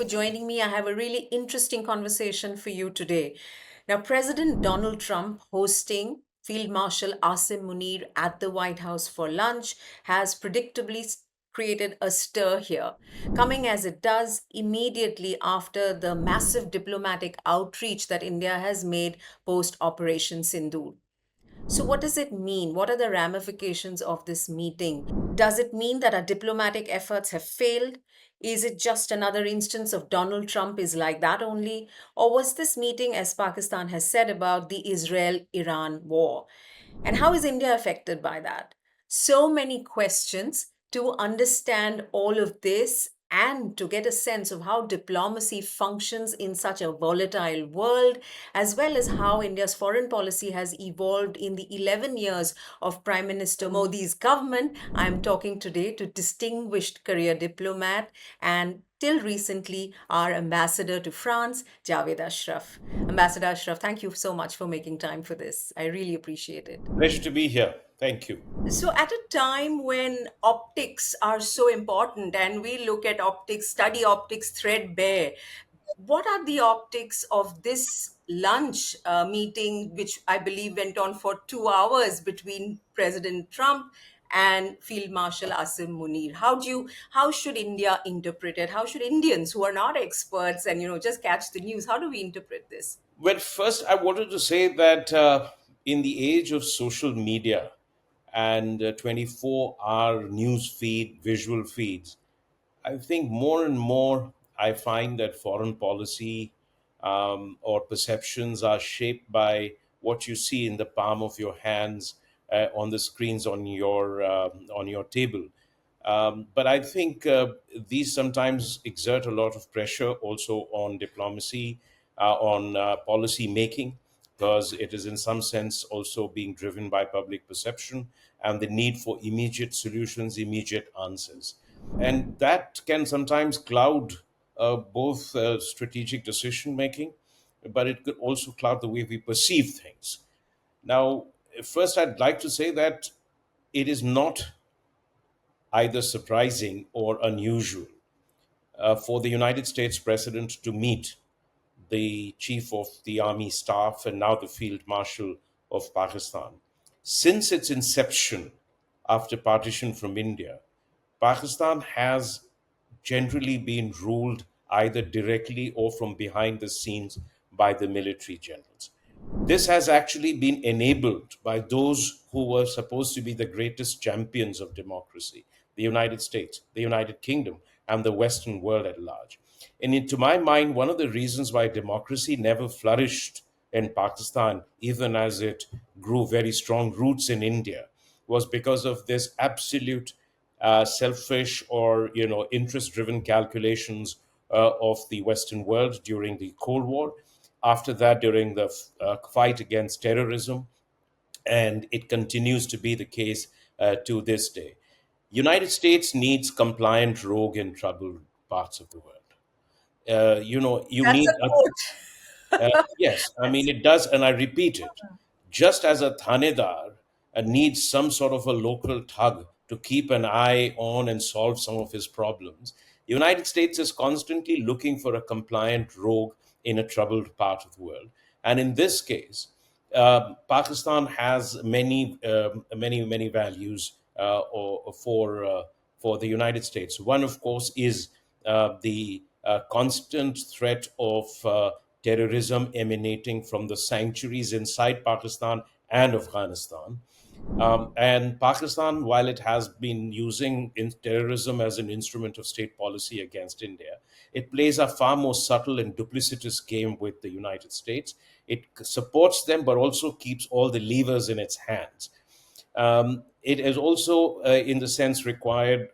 joining me. I have a really interesting conversation for you today. Now, President Donald Trump hosting Field Marshal Asim Munir at the White House for lunch has predictably created a stir here, coming as it does immediately after the massive diplomatic outreach that India has made post Operation Sindoor. So, what does it mean? What are the ramifications of this meeting? Does it mean that our diplomatic efforts have failed? Is it just another instance of Donald Trump is like that only? Or was this meeting, as Pakistan has said, about the Israel Iran war? And how is India affected by that? So many questions to understand all of this and to get a sense of how diplomacy functions in such a volatile world, as well as how India's foreign policy has evolved in the 11 years of Prime Minister Modi's government. I'm talking today to distinguished career diplomat and till recently our ambassador to France, Jawed Ashraf. Ambassador Ashraf, thank you so much for making time for this. I really appreciate it. Pleasure to be here. Thank you. So, at a time when optics are so important and we look at optics, study optics threadbare, what are the optics of this lunch meeting, which I believe went on for 2 hours between President Trump and Field Marshal Asim Munir? How should India interpret it? How should Indians who are not experts and just catch the news? How do we interpret this? Well, first, I wanted to say that in the age of social media and 24-hour news feed, visual feeds, I think more and more I find that foreign policy or perceptions are shaped by what you see in the palm of your hands on the screens on your table. But I think these sometimes exert a lot of pressure also on diplomacy, on policy making, because it is in some sense also being driven by public perception and the need for immediate solutions, immediate answers. And that can sometimes cloud both strategic decision making, but it could also cloud the way we perceive things. Now, first, I'd like to say that it is not either surprising or unusual for the United States president to meet the chief of the army staff and now the field marshal of Pakistan. Since its inception after partition from India, Pakistan has generally been ruled either directly or from behind the scenes by the military generals. This has actually been enabled by those who were supposed to be the greatest champions of democracy: the United States, the United Kingdom, and the Western world at large. And to my mind, one of the reasons why democracy never flourished in Pakistan, even as it grew very strong roots in India, was because of this absolute selfish or interest-driven calculations of the Western world during the Cold War. After that, during the fight against terrorism, and it continues to be the case to this day. United States needs compliant rogue in troubled parts of the world. You That's need a quote. yes, I mean That's it does, and I repeat it. Just as a thanedar needs some sort of a local thug to keep an eye on and solve some of his problems, the United States is constantly looking for a compliant rogue in a troubled part of the world. And in this case, Pakistan has many values for the United States. One, of course, is the constant threat of terrorism emanating from the sanctuaries inside Pakistan and Afghanistan. And Pakistan, while it has been using terrorism as an instrument of state policy against India, it plays a far more subtle and duplicitous game with the United States. It supports them, but also keeps all the levers in its hands. It is also, in the sense, required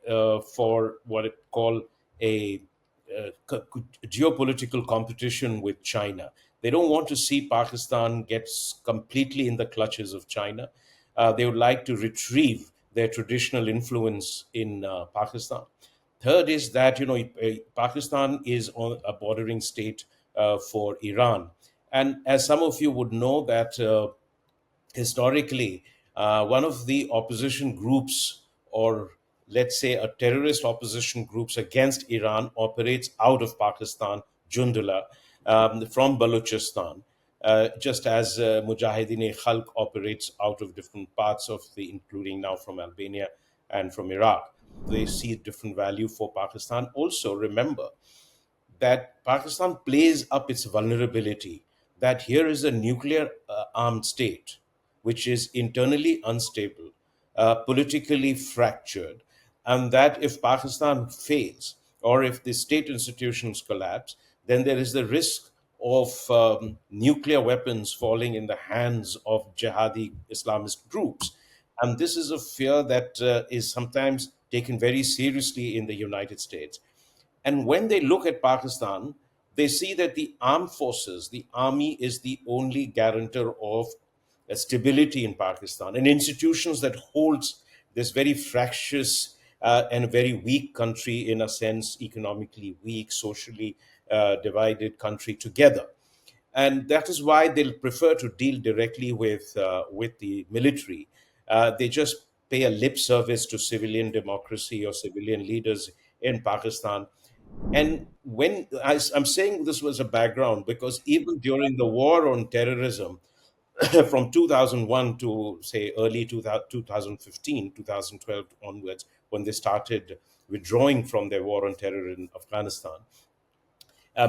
for what it call a geopolitical competition with China. They don't want to see Pakistan get completely in the clutches of China. They would like to retrieve their traditional influence in Pakistan. Third is that Pakistan is on a bordering state for Iran, and as some of you would know that historically, one of the opposition groups or let's say, a terrorist opposition groups against Iran operates out of Pakistan, Jundula, from Balochistan, just as Mujahideen-e-Khalq operates out of different parts of the, including now from Albania and from Iraq. They see different value for Pakistan. Also, remember that Pakistan plays up its vulnerability, that here is a nuclear armed state which is internally unstable, politically fractured, and that if Pakistan fails or if the state institutions collapse, then there is the risk of nuclear weapons falling in the hands of jihadi Islamist groups. And this is a fear that is sometimes taken very seriously in the United States. And when they look at Pakistan, they see that the armed forces, the army, is the only guarantor of stability in Pakistan, and institutions that holds this very fractious and very weak country, in a sense, economically weak, socially divided country together. And that is why they'll prefer to deal directly with the military. They just pay a lip service to civilian democracy or civilian leaders in Pakistan. And I'm saying this was a background because even during the war on terrorism, from 2001 to say early 2015, 2012 onwards, when they started withdrawing from their war on terror in Afghanistan,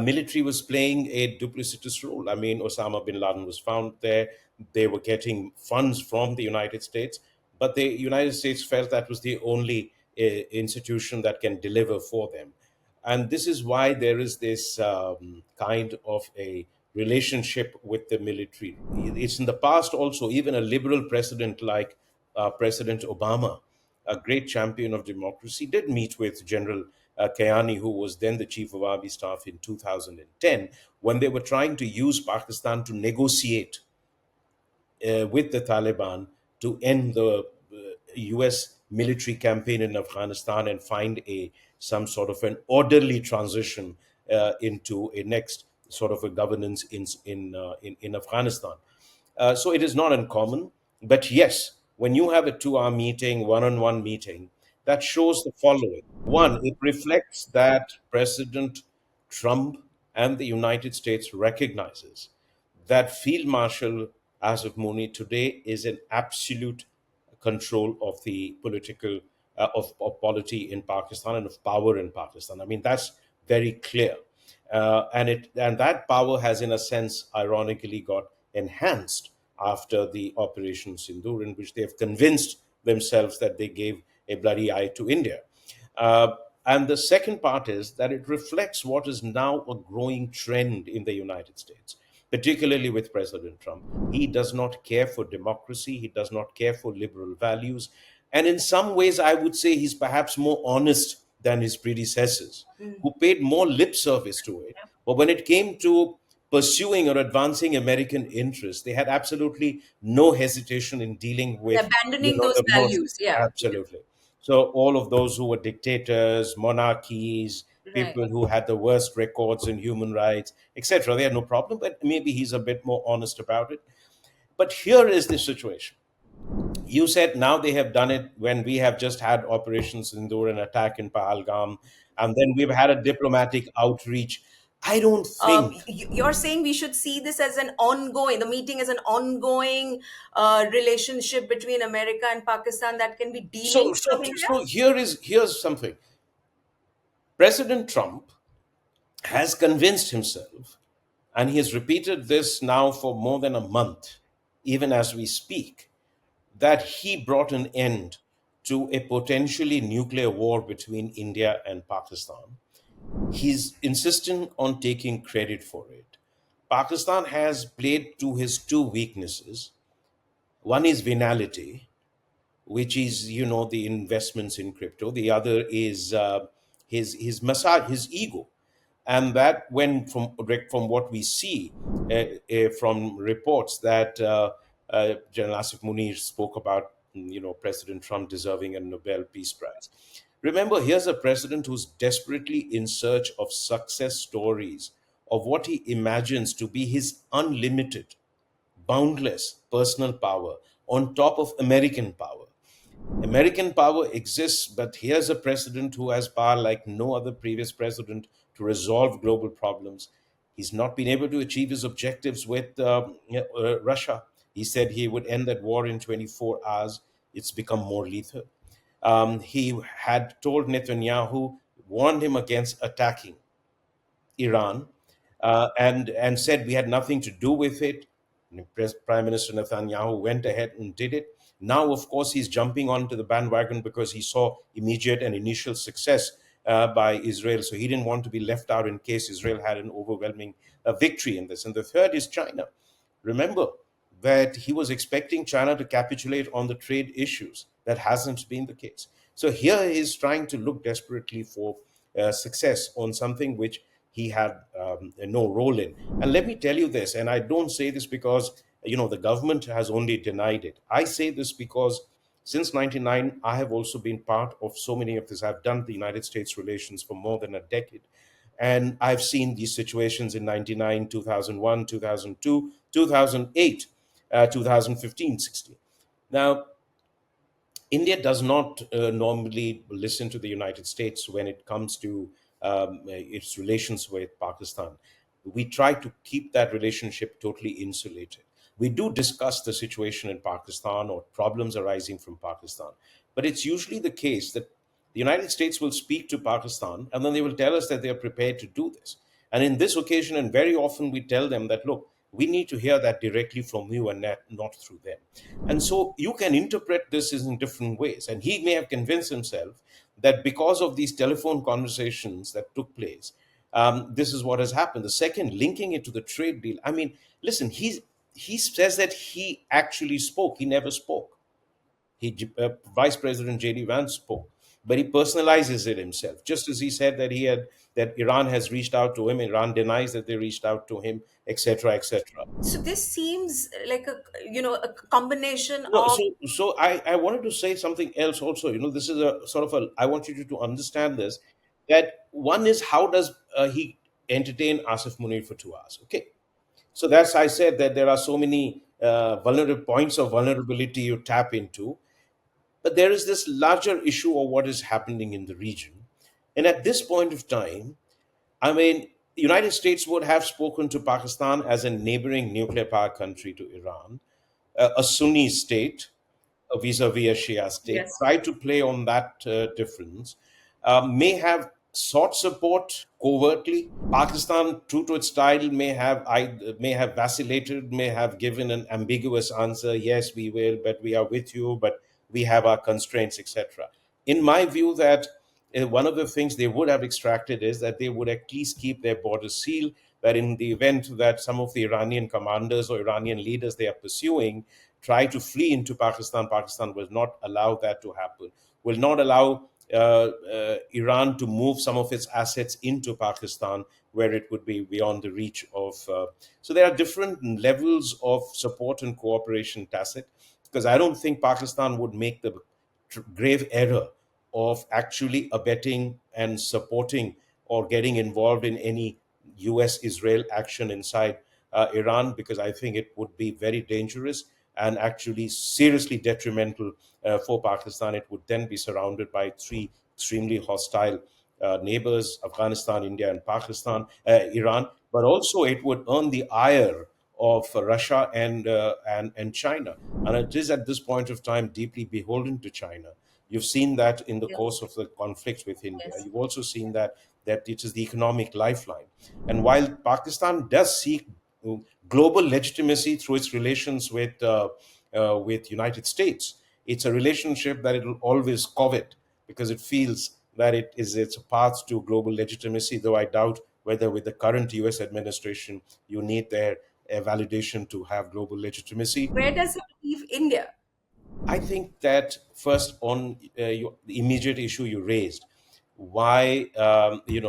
military was playing a duplicitous role. I mean, Osama bin Laden was found there. They were getting funds from the United States, but the United States felt that was the only institution that can deliver for them. And this is why there is this kind of a relationship with the military. It's in the past also, even a liberal president like President Obama, a great champion of democracy, did meet with General Kayani, who was then the chief of army staff in 2010, when they were trying to use Pakistan to negotiate with the Taliban to end the US military campaign in Afghanistan and find a some sort of an orderly transition into a next sort of a governance in Afghanistan. So it is not uncommon. But yes, when you have a 2 hour meeting, one-on-one meeting, that shows the following. One, it reflects that President Trump and the United States recognizes that Field Marshal Asif Munir today is in absolute control of the political of polity in Pakistan and of power in Pakistan. I mean, that's very clear, and that power has, in a sense, ironically, got enhanced after the Operation Sindoor, in which they have convinced themselves that they gave a bloody eye to India. Uh, and the second part is that it reflects what is now a growing trend in the United States, particularly with President Trump. He does not care for democracy, he does not care for liberal values. And in some ways, I would say he's perhaps more honest than his predecessors, who paid more lip service to it. But when it came to pursuing or advancing American interests, they had absolutely no hesitation in dealing with, Abandoning those the most. values. Yeah. Absolutely. So all of those who were dictators, monarchies, Right. people who had the worst records in human rights, etc., they had no problem. But maybe he's a bit more honest about it. But here is the situation. You said now they have done it when we have just had Operation Sindoor, an attack in Pahalgam, and then we've had a diplomatic outreach. I don't think You're saying we should see this as an ongoing, the meeting as an ongoing relationship between America and Pakistan that can be so. delinked So, from India? so here's something. President Trump has convinced himself, and he has repeated this now for more than a month, even as we speak, that he brought an end to a potentially nuclear war between India and Pakistan. He's insisting on taking credit for it. Pakistan has played to his two weaknesses. One is venality, which is, the investments in crypto. The other is his ego, and that, when from what we see from reports that General Asif Munir spoke about, President Trump deserving a Nobel Peace Prize. Remember, here's a president who's desperately in search of success stories of what he imagines to be his unlimited, boundless personal power on top of American power. American power exists, but here's a president who has power like no other previous president to resolve global problems. He's not been able to achieve his objectives with Russia. He said he would end that war in 24 hours. It's become more lethal. He had told Netanyahu, warned him against attacking Iran, and said we had nothing to do with it. Prime Minister Netanyahu went ahead and did it. Now, of course, he's jumping onto the bandwagon because he saw immediate and initial success by Israel. So he didn't want to be left out in case Israel had an overwhelming victory in this. And the third is China. Remember that he was expecting China to capitulate on the trade issues. That hasn't been the case. So here he is trying to look desperately for success on something which he had no role in. And let me tell you this, and I don't say this because the government has only denied it. I say this because since 99, I have also been part of so many of this. I've done the United States relations for more than a decade. And I've seen these situations in 99, 2001, 2002, 2008, 2015, 16. Now, India does not normally listen to the United States when it comes to its relations with Pakistan. We try to keep that relationship totally insulated. We do discuss the situation in Pakistan or problems arising from Pakistan, but it's usually the case that the United States will speak to Pakistan and then they will tell us that they are prepared to do this. And in this occasion, and very often, we tell them that, look, we need to hear that directly from you and not through them. And so you can interpret this in different ways. And he may have convinced himself that because of these telephone conversations that took place, this is what has happened. The second, linking it to the trade deal. I mean, listen, he says that he actually spoke. He never spoke. Vice President J.D. Vance spoke, but he personalizes it himself. Just as he said that Iran has reached out to him, Iran denies that they reached out to him, etc., etc. So this seems like a combination No, of. so I wanted to say something else also. This is a sort of a. I want you to understand this. That one is, how does he entertain Asif Munir for 2 hours? Okay, so that's, I said that there are so many vulnerable points of vulnerability you tap into, but there is this larger issue of what is happening in the region, and at this point of time, I mean, the United States would have spoken to Pakistan as a neighboring nuclear power country to Iran, a Sunni state vis-a-vis a Shia state, Yes. try to play on that difference, may have sought support covertly. Pakistan, true to its style, may have vacillated, may have given an ambiguous answer. Yes, we will, but we are with you, but we have our constraints, etc. In my view, that one of the things they would have extracted is that they would at least keep their borders sealed. That in the event that some of the Iranian commanders or Iranian leaders they are pursuing try to flee into Pakistan, Pakistan will not allow that to happen. Will not allow Iran to move some of its assets into Pakistan, where it would be beyond the reach of. So there are different levels of support and cooperation tacit, because I don't think Pakistan would make the grave error of actually abetting and supporting or getting involved in any US Israel action inside Iran, because I think it would be very dangerous and actually seriously detrimental for Pakistan. It would then be surrounded by three extremely hostile neighbors: Afghanistan, India, and Iran. But also, it would earn the ire of Russia and China. And it is at this point of time deeply beholden to China. You've seen that in the Yeah. course of the conflicts with India. Yes. You've also seen that it is the economic lifeline. And while Pakistan does seek global legitimacy through its relations with United States, it's a relationship that it will always covet, because it feels that it's a path to global legitimacy. Though I doubt whether with the current U.S. administration you need their validation to have global legitimacy. Where does it leave India? I think that first, on the immediate issue you raised, why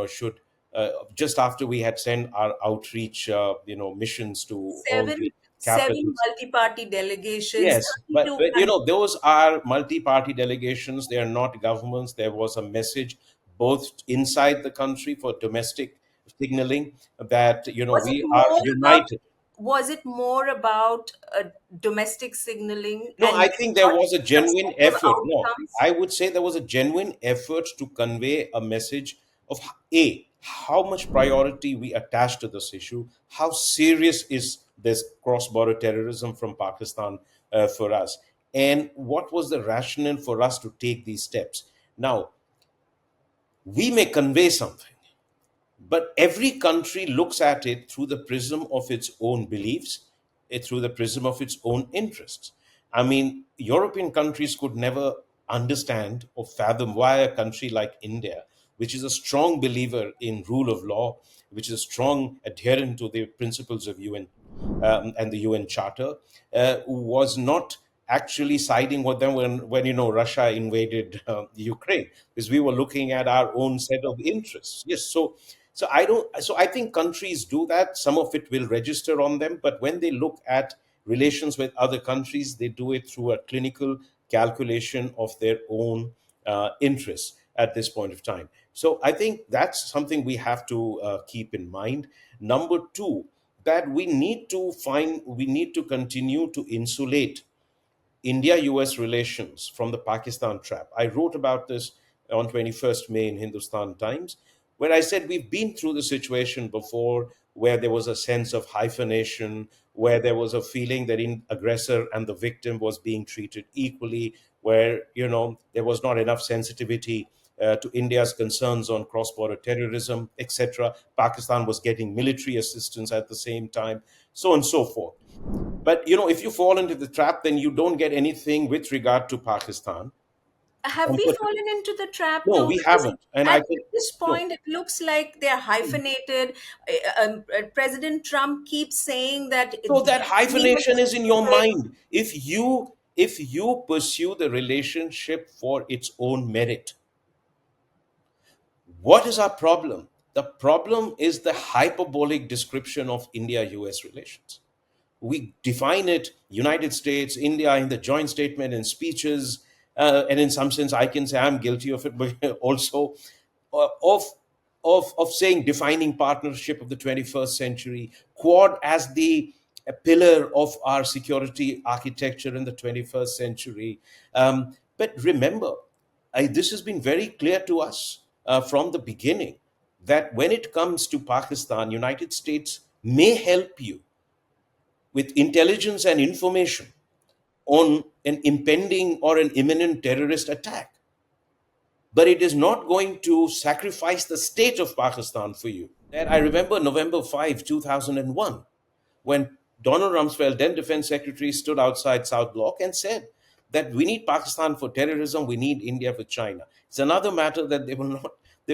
should just after we had sent our outreach missions to all Seven the seven capitals. multi-party delegations, Yes, but, 32 but countries. those are multi-party delegations. They are not governments. There was a message both inside the country for domestic signaling that Was it we are more about united. was it more about domestic signaling No, and I think there not was a genuine successful effort. No, outcomes? I would say there was a genuine effort to convey a message of A, how much priority we attach to this issue, how serious is this cross border terrorism from Pakistan for us, and what was the rationale for us to take these steps. Now, we may convey something, but every country looks at it through the prism of its own beliefs, through the prism of its own interests. I mean, European countries could never understand or fathom why a country like India, which is a strong believer in rule of law, which is a strong adherent to the principles of UN and the UN Charter, was not actually siding with them when Russia invaded Ukraine, because we were looking at our own set of interests. Yes, so I don't. So I think countries do that. Some of it will register on them, but when they look at relations with other countries, they do it through a clinical calculation of their own interests at this point of time. So I think that's something we have to keep in mind. Number two, that we need to continue to insulate India US relations from the Pakistan trap. I wrote about this on 21st May in Hindustan Times, where I said we've been through the situation before where there was a sense of hyphenation, where there was a feeling that in aggressor and the victim was being treated equally, where there was not enough sensitivity to India's concerns on cross-border terrorism, etc. Pakistan was getting military assistance at the same time, so on and so forth. But if you fall into the trap, then you don't get anything with regard to Pakistan. Have And we but fallen into the trap no, though? we Because haven't. And I at think this no. point, it looks like they're hyphenated. President Trump keeps saying that So that he was hyphenation is in your great. mind. If you pursue the relationship for its own merit, what is our problem? The problem is the hyperbolic description of India-US relations. We define it United States, India in the joint statement and speeches, and in some sense, I can say I'm guilty of it, but also of of saying defining partnership of the 21st century, Quad as the pillar of our security architecture in the 21st century. But remember, this has been very clear to us from the beginning that when it comes to Pakistan, United States may help you with intelligence and information on an impending or an imminent terrorist attack. But it is not going to sacrifice the state of Pakistan for you. And I remember November 5, 2001, when Donald Rumsfeld, then Defense Secretary, stood outside South Block and said that we need Pakistan for terrorism, we need India for China. It's another matter that they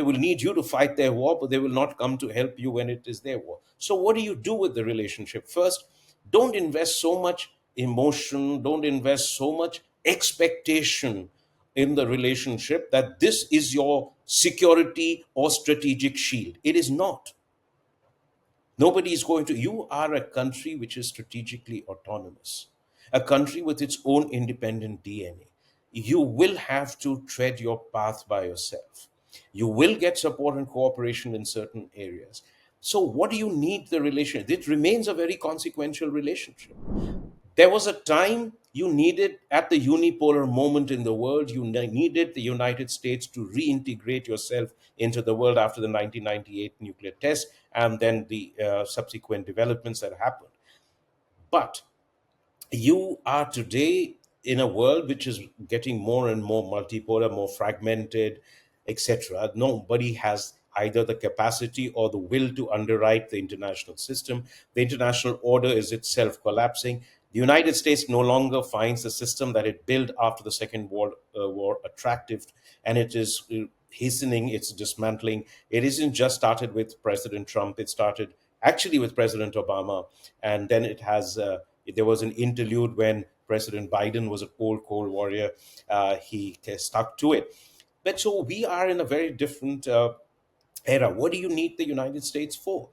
will need you to fight their war, but they will not come to help you when it is their war. So what do you do with the relationship? First, don't invest so much emotion, don't invest so much expectation in the relationship that this is your security or strategic shield. It is not. Nobody is going to. You are a country which is strategically autonomous, a country with its own independent DNA. You will have to tread your path by yourself. You will get support and cooperation in certain areas. So, what do you need the relationship? It remains a very consequential relationship. There was a time you needed, at the unipolar moment in the world, you needed the United States to reintegrate yourself into the world after the 1998 nuclear test and then the subsequent developments that happened. But you are today in a world which is getting more and more multipolar, more fragmented, etc. Nobody has either the capacity or the will to underwrite the international system. The international order is itself collapsing. The United States no longer finds the system that it built after the Second World War attractive, and it is hastening its dismantling. It isn't just started with President Trump, it started actually with President Obama, and then it has. There was an interlude when President Biden was a cold warrior. He stuck to it. But so we are in a very different era. What do you need the United States for?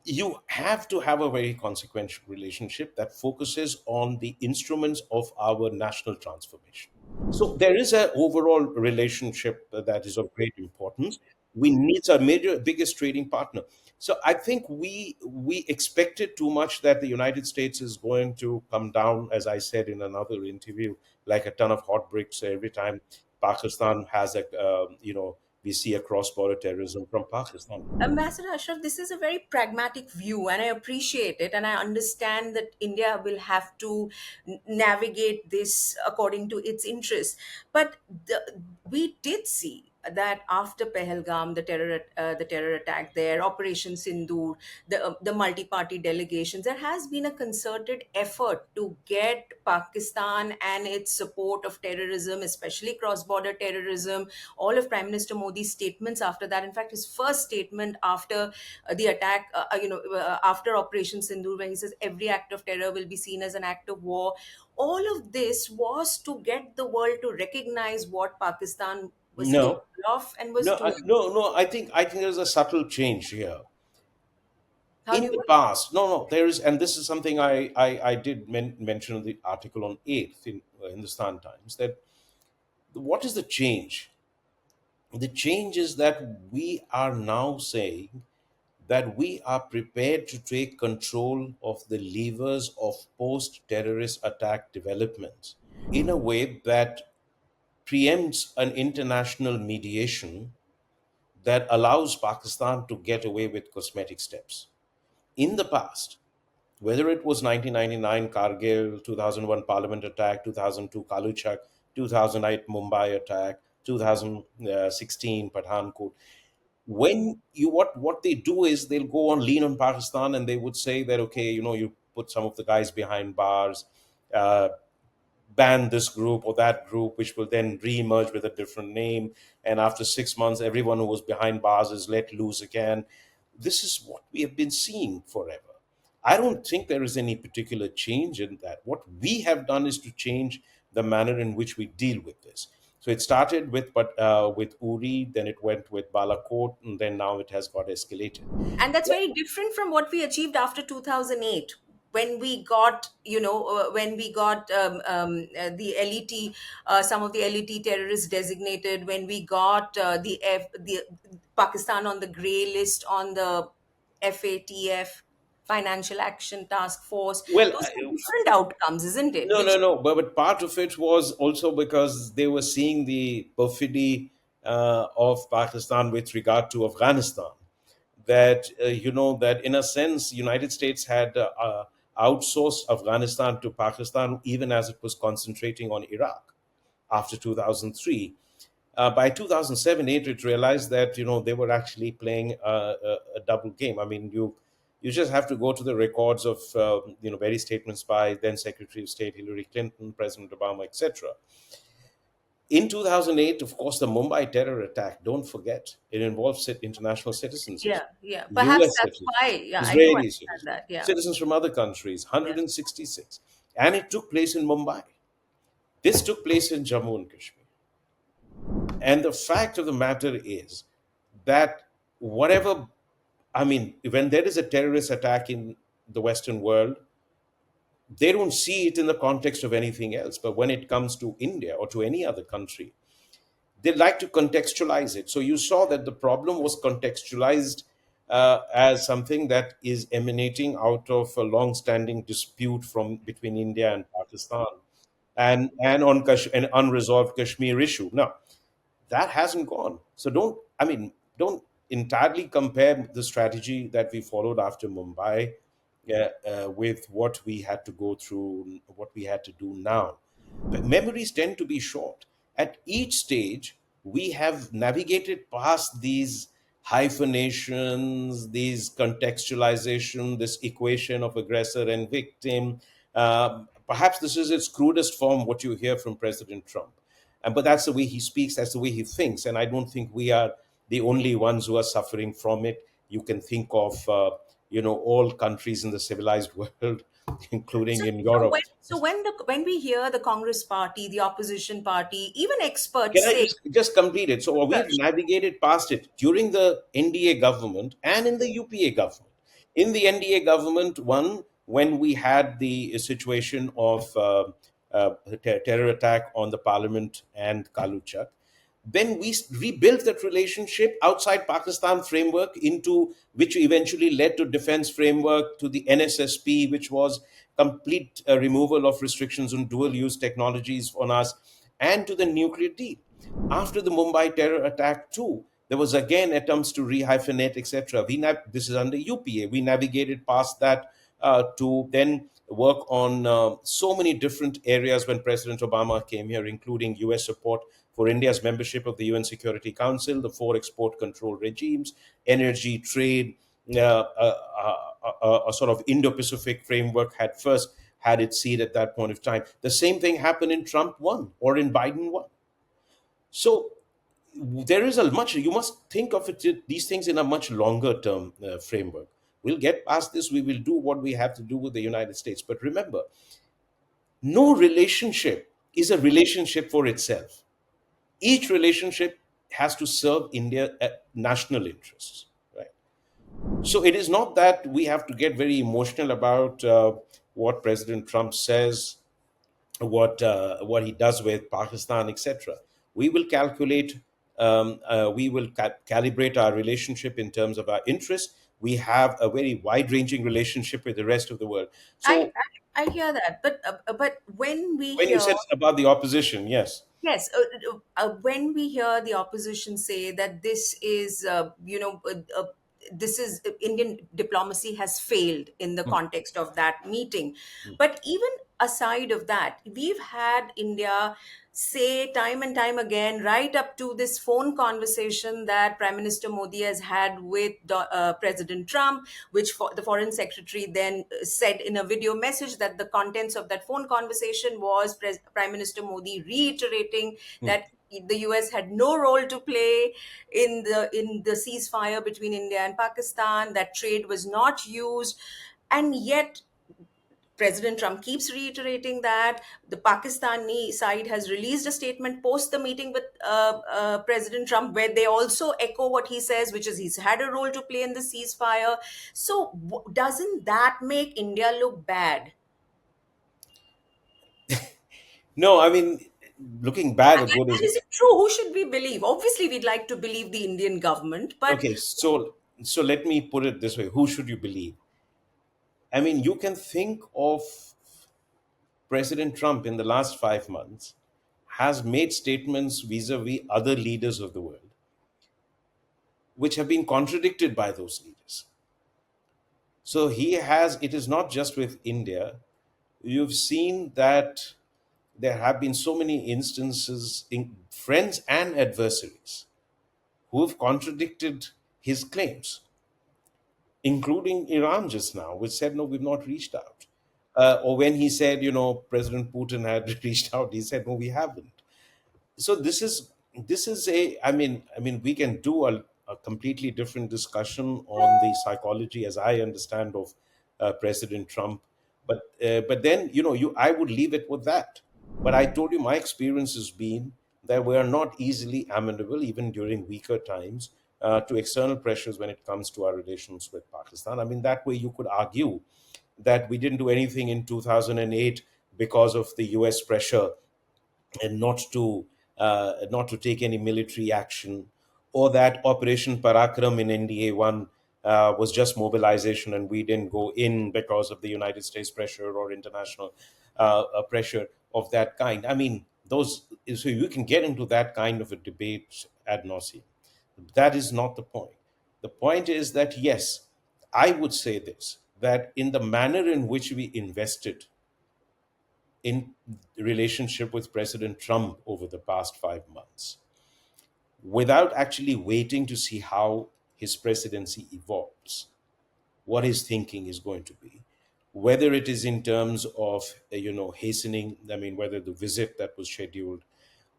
You have to have a very consequential relationship that focuses on the instruments of our national transformation. So there is an overall relationship that is of great importance. We need a major biggest trading partner. So I think we expected too much that the United States is going to come down, as I said in another interview, like a ton of hot bricks every time Pakistan has a we see a cross-border terrorism from Pakistan. Ambassador Ashraf, this is a very pragmatic view, and I appreciate it. And I understand that India will have to navigate this according to its interests. But we did see that after Pahalgam, the terror attack there, Operation Sindoor, the multi-party delegations, there has been a concerted effort to get Pakistan and its support of terrorism, especially cross-border terrorism. All of Prime Minister Modi's statements after that, in fact, his first statement after the attack, after Operation Sindoor, when he says every act of terror will be seen as an act of war. All of this was to get the world to recognize what Pakistan was No, capable of and was doing. no. I think there's a subtle change here. How do In you? the past, no, there is, and this is something I did mention in the article on 8th in Hindustan Times, that what is the change? The change is that we are now saying that we are prepared to take control of the levers of post terrorist attack developments in a way that preempts an international mediation that allows Pakistan to get away with cosmetic steps. In the past, whether it was 1999 Kargil, 2001 Parliament attack, 2002 Kaluchak, 2008 Mumbai attack, 2016 Pathankot, when you what they do is they'll go on lean on Pakistan, and they would say that, okay, you put some of the guys behind bars, uh, ban this group or that group, which will then re-emerge with a different name. And after 6 months, everyone who was behind bars is let loose again. This is what we have been seeing forever. I don't think there is any particular change in that. What we have done is to change the manner in which we deal with this. So it started with Uri, then it went with Balakot, and then now it has got escalated. And that's very different from what we achieved after 2008, when we got, when we got the LET, some of the LET terrorists designated, when we got the Pakistan on the grey list on the FATF, Financial Action Task Force. Well, Those are different outcomes, isn't it? no, Which no, no. But part of it was also because they were seeing the perfidy of Pakistan with regard to Afghanistan. That that in a sense, United States had outsourced Afghanistan to Pakistan, even as it was concentrating on Iraq after 2003. By 2007-8, it realized that they were actually playing a double game. I mean, you just have to go to the records of various statements by then Secretary of State Hillary Clinton, President Obama, etc. In 2008, of course, the Mumbai terror attack, don't forget, it involved international citizens as yeah, well. yeah, perhaps US that's citizens, why. Yeah, I do Israeli understand citizens, that. Yeah, citizens from other countries, yeah. 166. And it took place in Mumbai. This took place in Jammu and Kashmir. And the fact of the matter is that whatever, I mean, when there is a terrorist attack in the Western world, they don't see it in the context of anything else. But when it comes to India or to any other country, they like to contextualize it. So you saw that the problem was contextualized as something that is emanating out of a long-standing dispute from between India and Pakistan, and on an unresolved Kashmir issue. Now, that hasn't gone. So don't entirely compare the strategy that we followed after Mumbai with what we had to go through, what we had to do now. But memories tend to be short. At each stage, we have navigated past these hyphenations, these contextualization, this equation of aggressor and victim. Perhaps this is its crudest form, what you hear from President Trump. But that's the way he speaks, that's the way he thinks. And I don't think we are the only ones who are suffering from it. You can think of, all countries in the civilized world, including So, in so Europe. when so when the when we hear the Congress Party, the opposition party, even Can experts I say, just complete it? So yeah, we've navigated past it during the NDA government and in the UPA government. In the NDA government, one, when we had the situation of terror attack on the parliament and Kaluchak, Then we rebuilt that relationship outside Pakistan framework, into which eventually led to defense framework, to the NSSP, which was complete removal of restrictions on dual use technologies on us, and to the nuclear deal. After the Mumbai terror attack too, there was again attempts to rehyphenate, etc. This is under UPA. We navigated past that to then work on so many different areas when President Obama came here, including US support for India's membership of the UN Security Council, the four export control regimes, energy, trade, a sort of Indo Pacific framework had first had its seed at that point of time. The same thing happened in Trump 1 or in Biden 1. So there is a much, you must think of it, these things in a much longer term framework. We'll get past this, we will do what we have to do with the United States. But remember, no relationship is a relationship for itself. Each relationship has to serve India national interests, right? So it is not that we have to get very emotional about what President Trump says, what he does with Pakistan, etc. We will calculate, we will calibrate our relationship in terms of our interests. We have a very wide-ranging relationship with the rest of the world. I, So I hear that, but when we when you hear said about the opposition, yes. yes, when we hear the opposition say that this is, this is Indian diplomacy has failed in the context of that meeting. But even aside of that, we've had India say time and time again, right up to this phone conversation that Prime Minister Modi has had with President Trump, which the foreign secretary then said in a video message that the contents of that phone conversation was Prime Minister Modi reiterating that the US had no role to play in the ceasefire between India and Pakistan, that trade was not used. And yet President Trump keeps reiterating that. The Pakistani side has released a statement post the meeting with President Trump, where they also echo what he says, which is he's had a role to play in the ceasefire. So, doesn't that make India look bad? No, I mean, looking bad or good And is is it true? Who should we believe? Obviously, we'd like to believe the Indian government, but okay. So let me put it this way: who should you believe? I mean, you can think of President Trump in the last 5 months has made statements vis-a-vis other leaders of the world, which have been contradicted by those leaders. So he has. It is not just with India. You've seen that there have been so many instances in friends and adversaries who have contradicted his claims, including Iran just now, which said, no, we've not reached out. Or when he said, President Putin had reached out, he said, no, we haven't. So this is I mean we can do a completely different discussion on the psychology, as I understand, of President Trump. But then you I would leave it with that. But I told you my experience has been that we are not easily amenable, even during weaker times, to external pressures when it comes to our relations with Pakistan. I mean, that way you could argue that we didn't do anything in 2008 because of the US pressure, and not to take any military action, or that Operation Parakram in NDA 1 was just mobilization and we didn't go in because of the United States pressure or international pressure of that kind. I mean, those, so you can get into that kind of a debate ad nauseum. That is not the point. The point is that, yes, I would say this, that in the manner in which we invested in relationship with President Trump over the past 5 months, without actually waiting to see how his presidency evolves, what his thinking is going to be, whether it is in terms of hastening. I mean, whether the visit that was scheduled,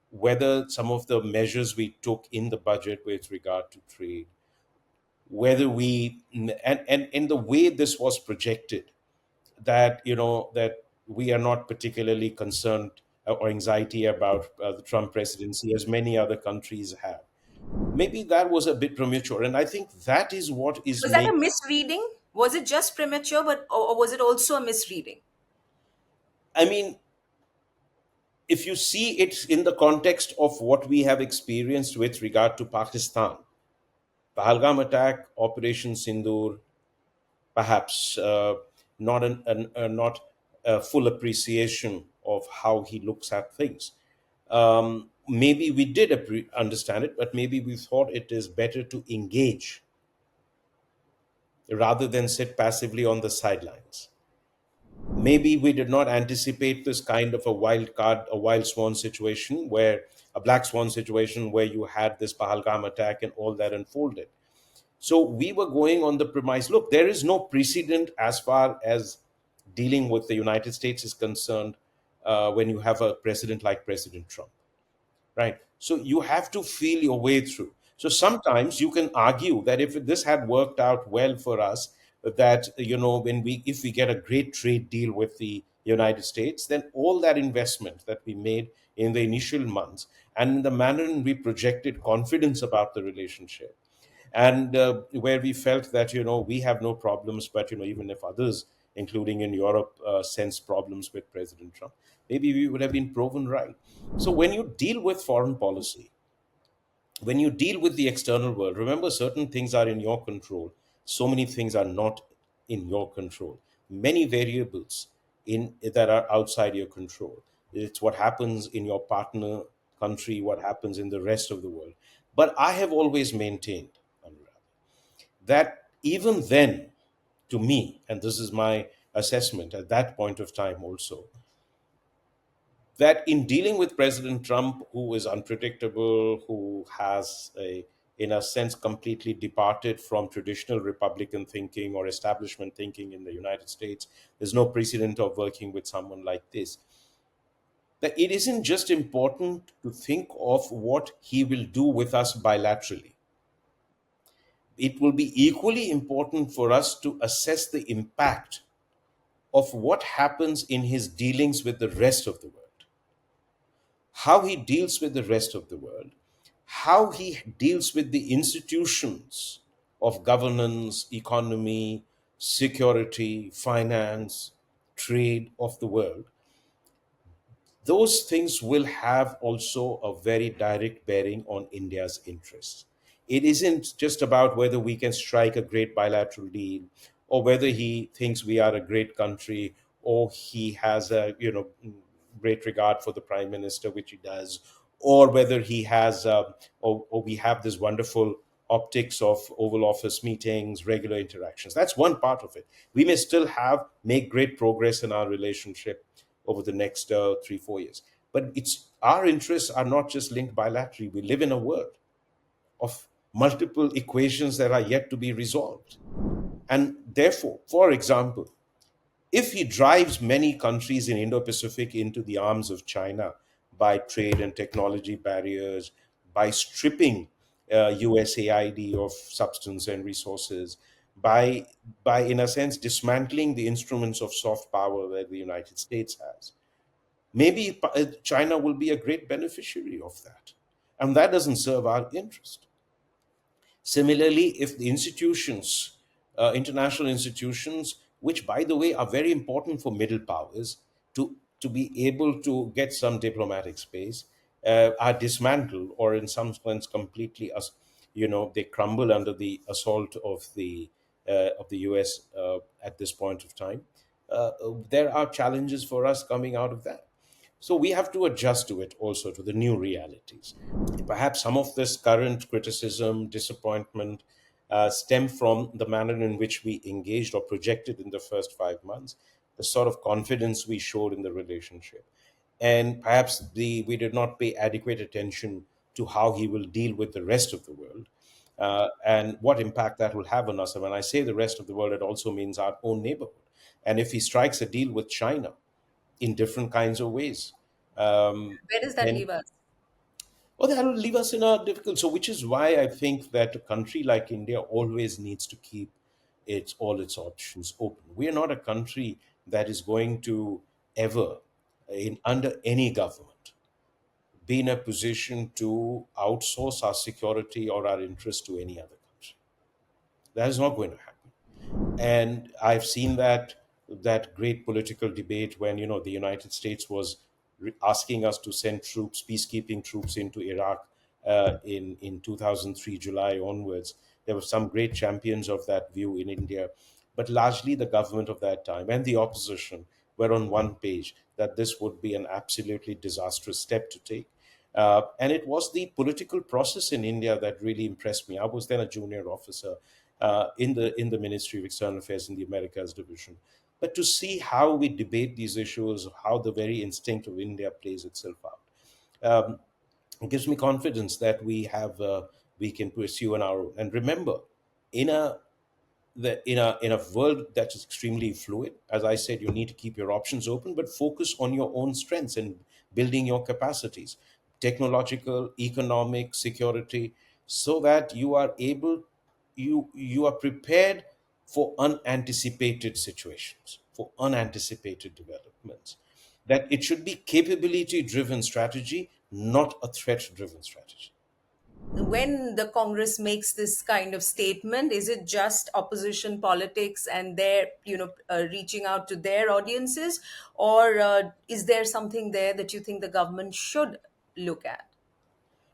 whether some of the measures we took in the budget with regard to trade, whether we and in the way this was projected, that that we are not particularly concerned or anxiety about the Trump presidency as many other countries have. Maybe that was a bit premature, and I think that is what is was that a make. misreading? Was it just premature, or was it also a misreading? I mean, If you see it in the context of what we have experienced with regard to Pakistan, Pahalgam attack, Operation Sindoor, perhaps not a full appreciation of how he looks at things. Maybe we did understand it, but maybe we thought it is better to engage rather than sit passively on the sidelines. Maybe we did not anticipate this kind of a wild card, a wild swan situation where a black swan situation where you had this Pahalgam attack and all that unfolded. So we were going on the premise, look, there is no precedent as far as dealing with the United States is concerned when you have a president like President Trump, right? So you have to feel your way through. So sometimes you can argue that if this had worked out well for us, that when we if we get a great trade deal with the United States, then all that investment that we made in the initial months and in the manner in we projected confidence about the relationship, and where we felt that we have no problems, but even if others, including in Europe, sense problems with President Trump, maybe we would have been proven right. So when you deal with foreign policy, when you deal with the external world, remember, certain things are in your control, so many things are not in your control. Many variables in that are outside your control. It's what happens in your partner country, what happens in the rest of the world. But I have always maintained, Anuradha, that even then, to me, and this is my assessment at that point of time also, that in dealing with President Trump, who is unpredictable, who has in a sense, completely departed from traditional Republican thinking or establishment thinking in the United States, there's no precedent of working with someone like this. That it isn't just important to think of what he will do with us bilaterally. It will be equally important for us to assess the impact of what happens in his dealings with the rest of the world, how he deals with the rest of the world, how he deals with the institutions of governance, economy, security, finance, trade of the world. Those things will have also a very direct bearing on India's interests. It isn't just about whether we can strike a great bilateral deal, or whether he thinks we are a great country, or he has a great regard for the prime minister, which he does, or whether he has or we have this wonderful optics of Oval Office meetings, regular interactions. That's one part of it. We may still have make great progress in our relationship over the next 3 4 years, but it's our interests are not just linked bilaterally. We live in a world of multiple equations that are yet to be resolved, and therefore, for example, if he drives many countries in Indo-Pacific into the arms of China by trade and technology barriers, by stripping USAID of substance and resources, by in a sense dismantling the instruments of soft power that the United States has, maybe China will be a great beneficiary of that, and that doesn't serve our interest. Similarly, if the institutions, international institutions, which by the way are very important for middle powers to be able to get some diplomatic space, are dismantled or in some sense completely, they crumble under the assault of the US at this point of time. There are challenges for us coming out of that. So we have to adjust to it also, to the new realities. Perhaps some of this current criticism, disappointment, stem from the manner in which we engaged or projected in the first 5 months, the sort of confidence we showed in the relationship. And perhaps we did not pay adequate attention to how he will deal with the rest of the world, and what impact that will have on us. And when I say the rest of the world, it also means our own neighborhood. And if he strikes a deal with China in different kinds of ways, Where does that then leave us? well, that will leave us in a difficult. So, which is why I think that a country like India always needs to keep its options open. We are not a country that is going to ever, in under any government, be in a position to outsource our security or our interest to any other country. That is not going to happen. And I've seen that great political debate when the United States was asking us to send troops, peacekeeping troops, into Iraq in 2003 July onwards. There were some great champions of that view in India, but largely the government of that time and the opposition were on one page that this would be an absolutely disastrous step to take. And it was the political process in India that really impressed me. I was then a junior officer in the Ministry of External Affairs in the Americas division. But to see how we debate these issues, how the very instinct of India plays itself out, it gives me confidence that we can pursue on our own. And remember, in a in a world that is extremely fluid, as I said, you need to keep your options open, but focus on your own strengths and building your capacities, technological, economic, security, so that you are able, you are prepared for unanticipated situations, for unanticipated developments. That it should be capability driven strategy, not a threat driven strategy. When the Congress makes this kind of statement, is it just opposition politics and they're, reaching out to their audiences, or is there something there that you think the government should look at?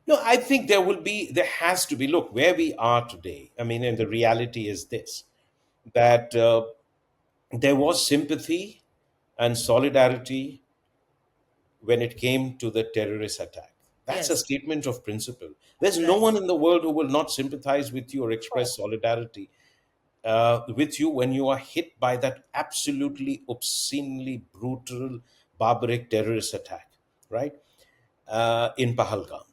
No, I think there has to be, look, where we are today. I mean, and the reality is this, that there was sympathy and solidarity when it came to the terrorist attack. That's a Yes, statement of principle. There's no right. one in the world who will not sympathize with you or Of course. express solidarity with you when you are hit by that absolutely obscenely brutal, barbaric terrorist attack, right? In Pahalgam.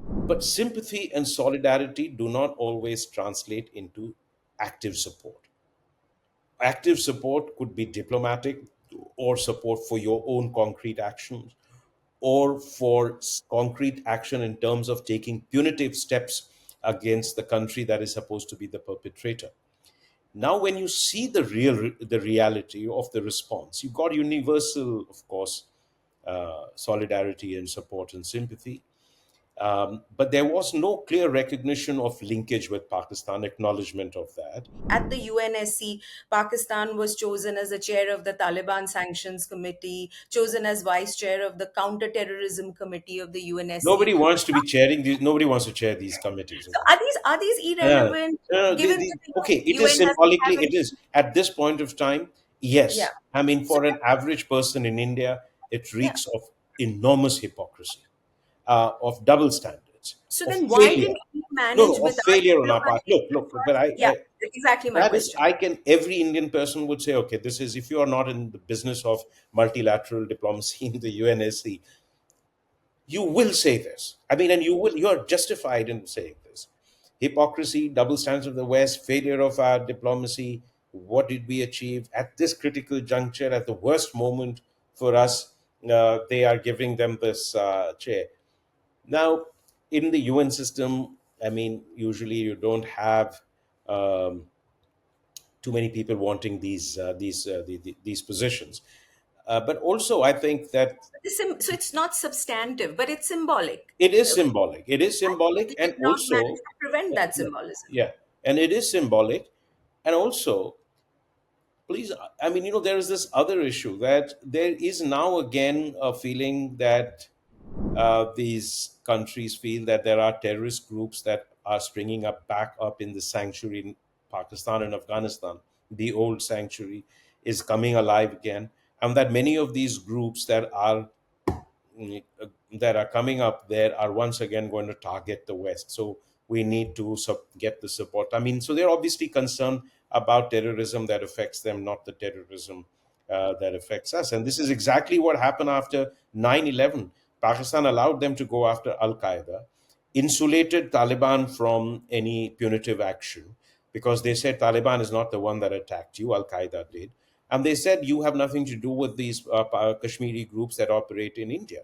But sympathy and solidarity do not always translate into active support. Active support could be diplomatic, or support for your own concrete actions, or for concrete action in terms of taking punitive steps against the country that is supposed to be the perpetrator. Now, when you see the reality of the response, you got universal, of course, solidarity and support and sympathy. But there was no clear recognition of linkage with Pakistan, acknowledgement of that. At the UNSC, Pakistan was chosen as the chair of the Taliban Sanctions Committee, chosen as vice chair of the Counterterrorism Committee of the UNSC. Nobody wants to be chairing these. Nobody wants to chair these committees. So are these Yeah. irrelevant, given that the Okay, it is UN doesn't have symbolically, any? it is at this point of time, Yeah. yes. I mean, So for an average person in India, it yeah. reeks of enormous hypocrisy, of double standards, So of then why failure. didn't we No, manage no, of without failure on our part. diplomatic Look, look, but efforts? Yeah, exactly my that is, question. every Indian person would say, okay, this is, if you are not in the business of multilateral diplomacy in the UNSC, you will say this. I mean, and you are justified in saying this. Hypocrisy, double standards of the West, failure of our diplomacy. What did we achieve at this critical juncture, at the worst moment for us? They are giving them this chair. Now, in the UN system, I mean, usually you don't have um, too many people wanting these positions. But also, I think that So it's not substantive, but it's symbolic. it is We symbolic. It is symbolic, did and not manage also, to prevent yeah, that yeah, symbolism. yeah, and it is symbolic, and also, please, I mean, there is this other issue that there is now again a feeling that these countries feel that there are terrorist groups that are springing up back up in the sanctuary in Pakistan and Afghanistan. The old sanctuary is coming alive again, and that many of these groups that are coming up there are once again going to target the West. So we need to get the support. I mean, so they're obviously concerned about terrorism that affects them, not the terrorism that affects us. And this is exactly what happened after 9/11. Pakistan allowed them to go after Al Qaeda, insulated Taliban from any punitive action, because they said Taliban is not the one that attacked you, Al Qaeda did. And they said you have nothing to do with these Kashmiri groups that operate in India.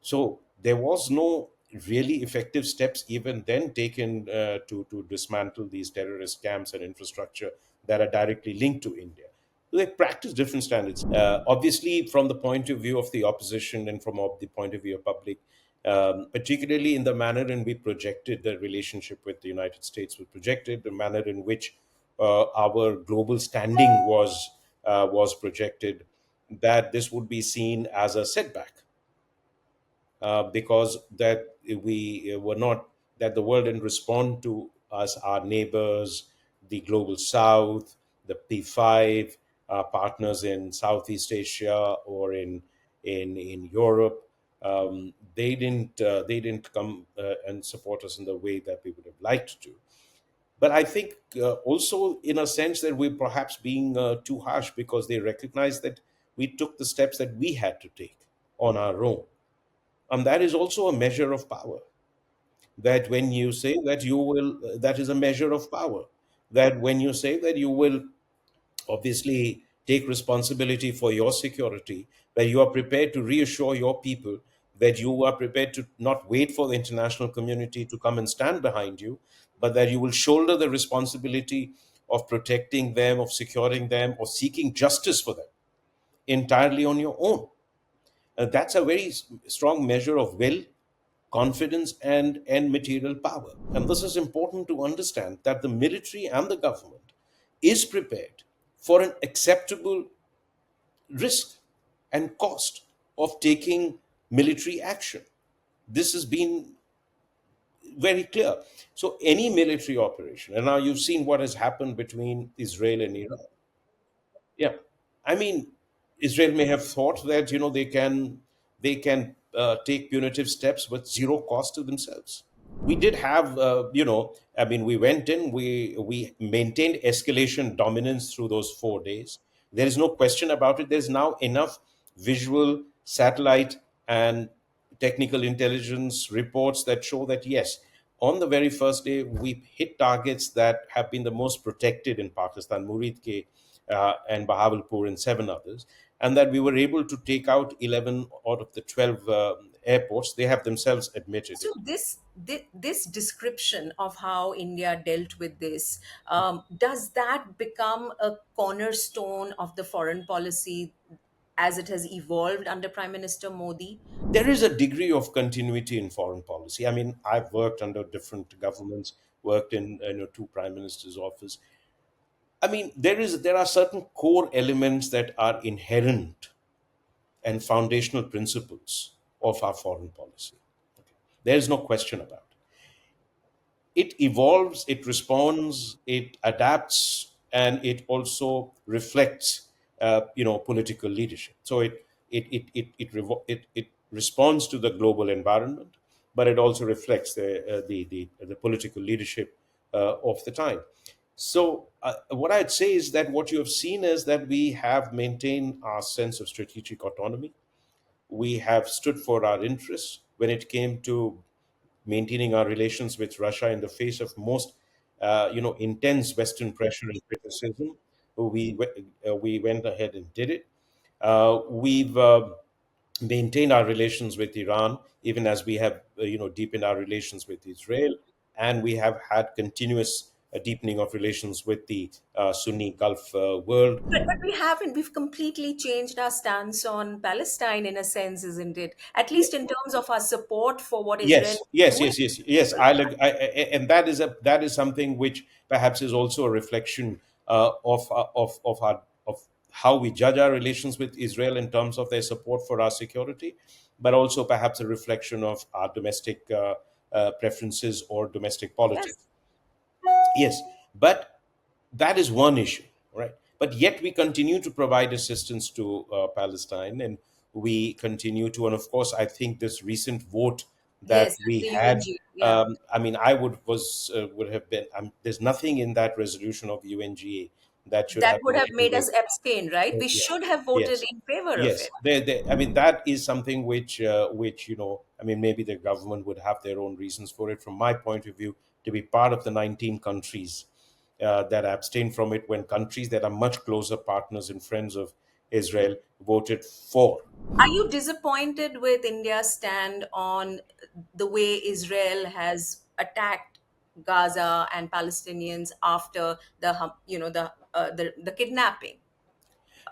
So there was no really effective steps even then taken to dismantle these terrorist camps and infrastructure that are directly linked to India. They practice different standards. Obviously, from the point of view of the opposition and from the point of view of public, particularly in the manner in which projected the relationship with the United States was projected, the manner in which our global standing was projected, that this would be seen as a setback. because that we were not, that the world didn't respond to us, our neighbors, the global south, the P5, our partners in Southeast Asia or in Europe. They didn't come and support us in the way that we would have liked to. But I think also, in a sense, that we're perhaps being too harsh, because they recognize that we took the steps that we had to take on our own. And that is also a measure of power. That when you say that you will, that is a measure of power. That when you say that you will obviously take responsibility for your security, that you are prepared to reassure your people, that you are prepared to not wait for the international community to come and stand behind you, but that you will shoulder the responsibility of protecting them, of securing them, or seeking justice for them entirely on your own. That's a very strong measure of will, confidence, and material power. And this is important to understand, that the military and the government is prepared for an acceptable risk and cost of taking military action. This has been very clear. So, any military operation, and now you've seen what has happened between Israel and Iran. Yeah, I mean, Israel may have thought that they can take punitive steps with zero cost to themselves. We did have, I mean, we went in, we maintained escalation dominance through those 4 days. There is no question about it. There's now enough visual, satellite, and technical intelligence reports that show that yes, on the very first day we hit targets that have been the most protected in Pakistan, Murid ke and Bahawalpur and seven others, and that we were able to take out 11 out of the 12 airports. They have themselves admitted So it. this description of how India dealt with this, does that become a cornerstone of the foreign policy as it has evolved under Prime Minister Modi? There is a degree of continuity in foreign policy. I mean, I've worked under different governments, worked in two prime ministers' office. I mean, there are certain core elements that are inherent and foundational principles of our foreign policy. Okay. There is no question about it. It evolves, it responds, it adapts, and it also reflects, political leadership. So it responds to the global environment, but it also reflects the political leadership of the time. So what I'd say is that what you have seen is that we have maintained our sense of strategic autonomy. We have stood for our interests when it came to maintaining our relations with Russia in the face of most, intense Western pressure and criticism. We went ahead and did it. We've maintained our relations with Iran, even as we have, deepened our relations with Israel, and we have had continuous deepening of relations with the Sunni Gulf world. But we haven't. We've completely changed our stance on Palestine in a sense, isn't it? At least in terms of our support for what Israel Yes, is yes, doing. yes, yes, yes. And that is something which perhaps is also a reflection of how we judge our relations with Israel in terms of their support for our security, but also perhaps a reflection of our domestic preferences or domestic Yes. politics. Yes, but that is one issue, right? But yet we continue to provide assistance to Palestine, and we continue to, and of course, I think this recent vote that Yes, at we the had. UNG. Yeah. I mean, I would have been. There's nothing in that resolution of UNGA that should That have would have anything made with. us abstain, right? We Yeah. should have voted Yes. in favor of Yes. it. I mean, that is something which I mean, maybe the government would have their own reasons for it. From my point of view, to be part of the 19 countries that abstained from it, when countries that are much closer partners and friends of Israel voted for. Are you disappointed with India's stand on the way Israel has attacked Gaza and Palestinians after the kidnapping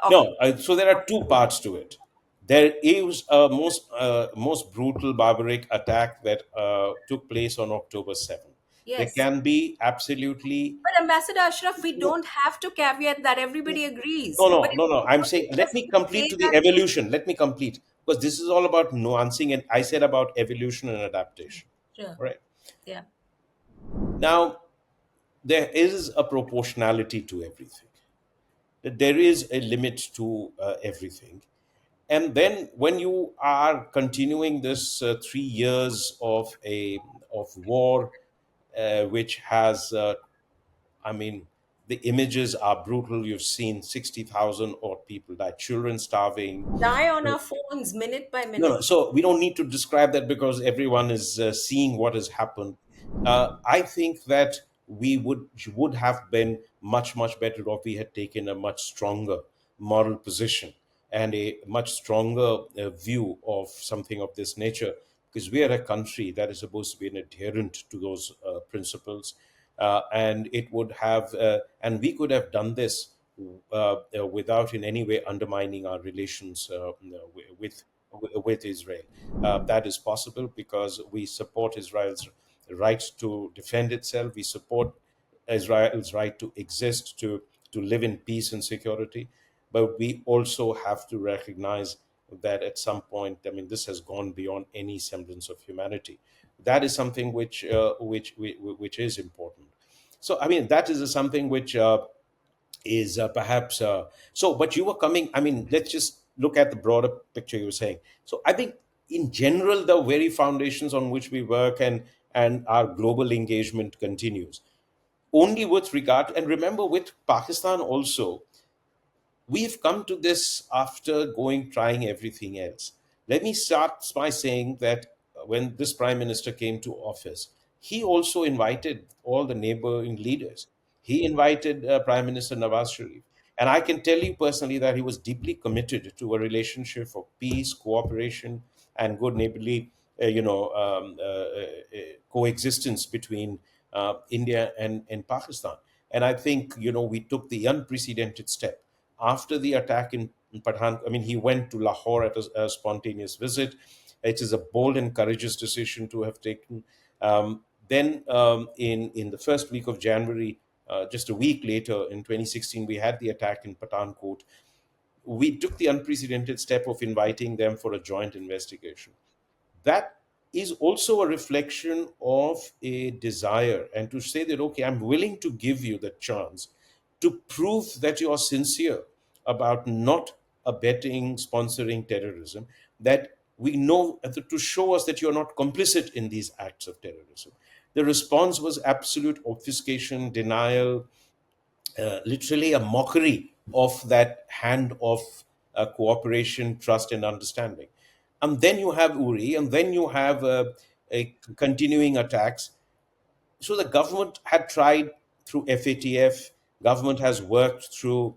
of? No, so there are two parts to it. There is a most brutal, barbaric attack that took place on October 7th. There Yes, can be absolutely but Ambassador Ashraf, we no, don't have to caveat that everybody agrees. no, But no, if no, no. I'm we saying, let just me say complete to the that, evolution. Let me complete. because this is all about nuancing, and I said about evolution and adaptation. Sure. All right. Yeah. Now, there is a proportionality to everything. There is a limit to everything. And then when you are continuing this 3 years of war, which has I mean, the images are brutal. You've seen 60,000 odd people die, children starving. Die on our phones minute by No, no. minute. So we don't need to describe that because everyone is seeing what has happened. I think that we would have been much better off we had taken a much stronger moral position and a much stronger view of something of this nature, because we are a country that is supposed to be an adherent to those principles, and it would have and we could have done this without in any way undermining our relations with with Israel. That is possible because we support Israel's right to defend itself. We support Israel's right to exist, to live in peace and security. But we also have to recognize that at some point, I mean, this has gone beyond any semblance of humanity. That is something which is important. So, I mean, that is something which is perhaps so. But you were coming. I mean, let's just look at the broader picture you were saying. So, I think in general, the very foundations on which we work and our global engagement continues only with regard. And remember, with Pakistan also, we've come to this after trying everything else. Let me start by saying that when this prime minister came to office, he also invited all the neighboring leaders. He invited Prime Minister Nawaz Sharif. And I can tell you personally that he was deeply committed to a relationship for peace, cooperation, and good neighborly, coexistence between India and Pakistan. And I think, we took the unprecedented step after the attack in Pathan. I mean, he went to Lahore at a spontaneous visit. It is a bold and courageous decision to have taken. Then, in the first week of January, just a week later in 2016, we had the attack in Pathankot. We took the unprecedented step of inviting them for a joint investigation. That is also a reflection of a desire, and to say that, okay, I'm willing to give you the chance to prove that you are sincere about not abetting, sponsoring terrorism, that we know, to show us that you're not complicit in these acts of terrorism. The response was absolute obfuscation, denial, literally a mockery of that hand of cooperation, trust, and understanding. And then you have Uri, and then you have a continuing attacks. So the government had tried through FATF, government has worked through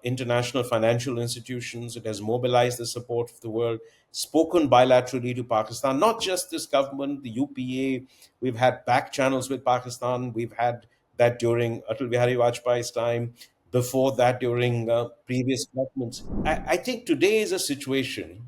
international financial institutions, it has mobilized the support of the world, spoken bilaterally to Pakistan, not just this government, the UPA. We've had back channels with Pakistan. We've had that during Atal Bihari Vajpayee's time, before that during previous governments. I think today is a situation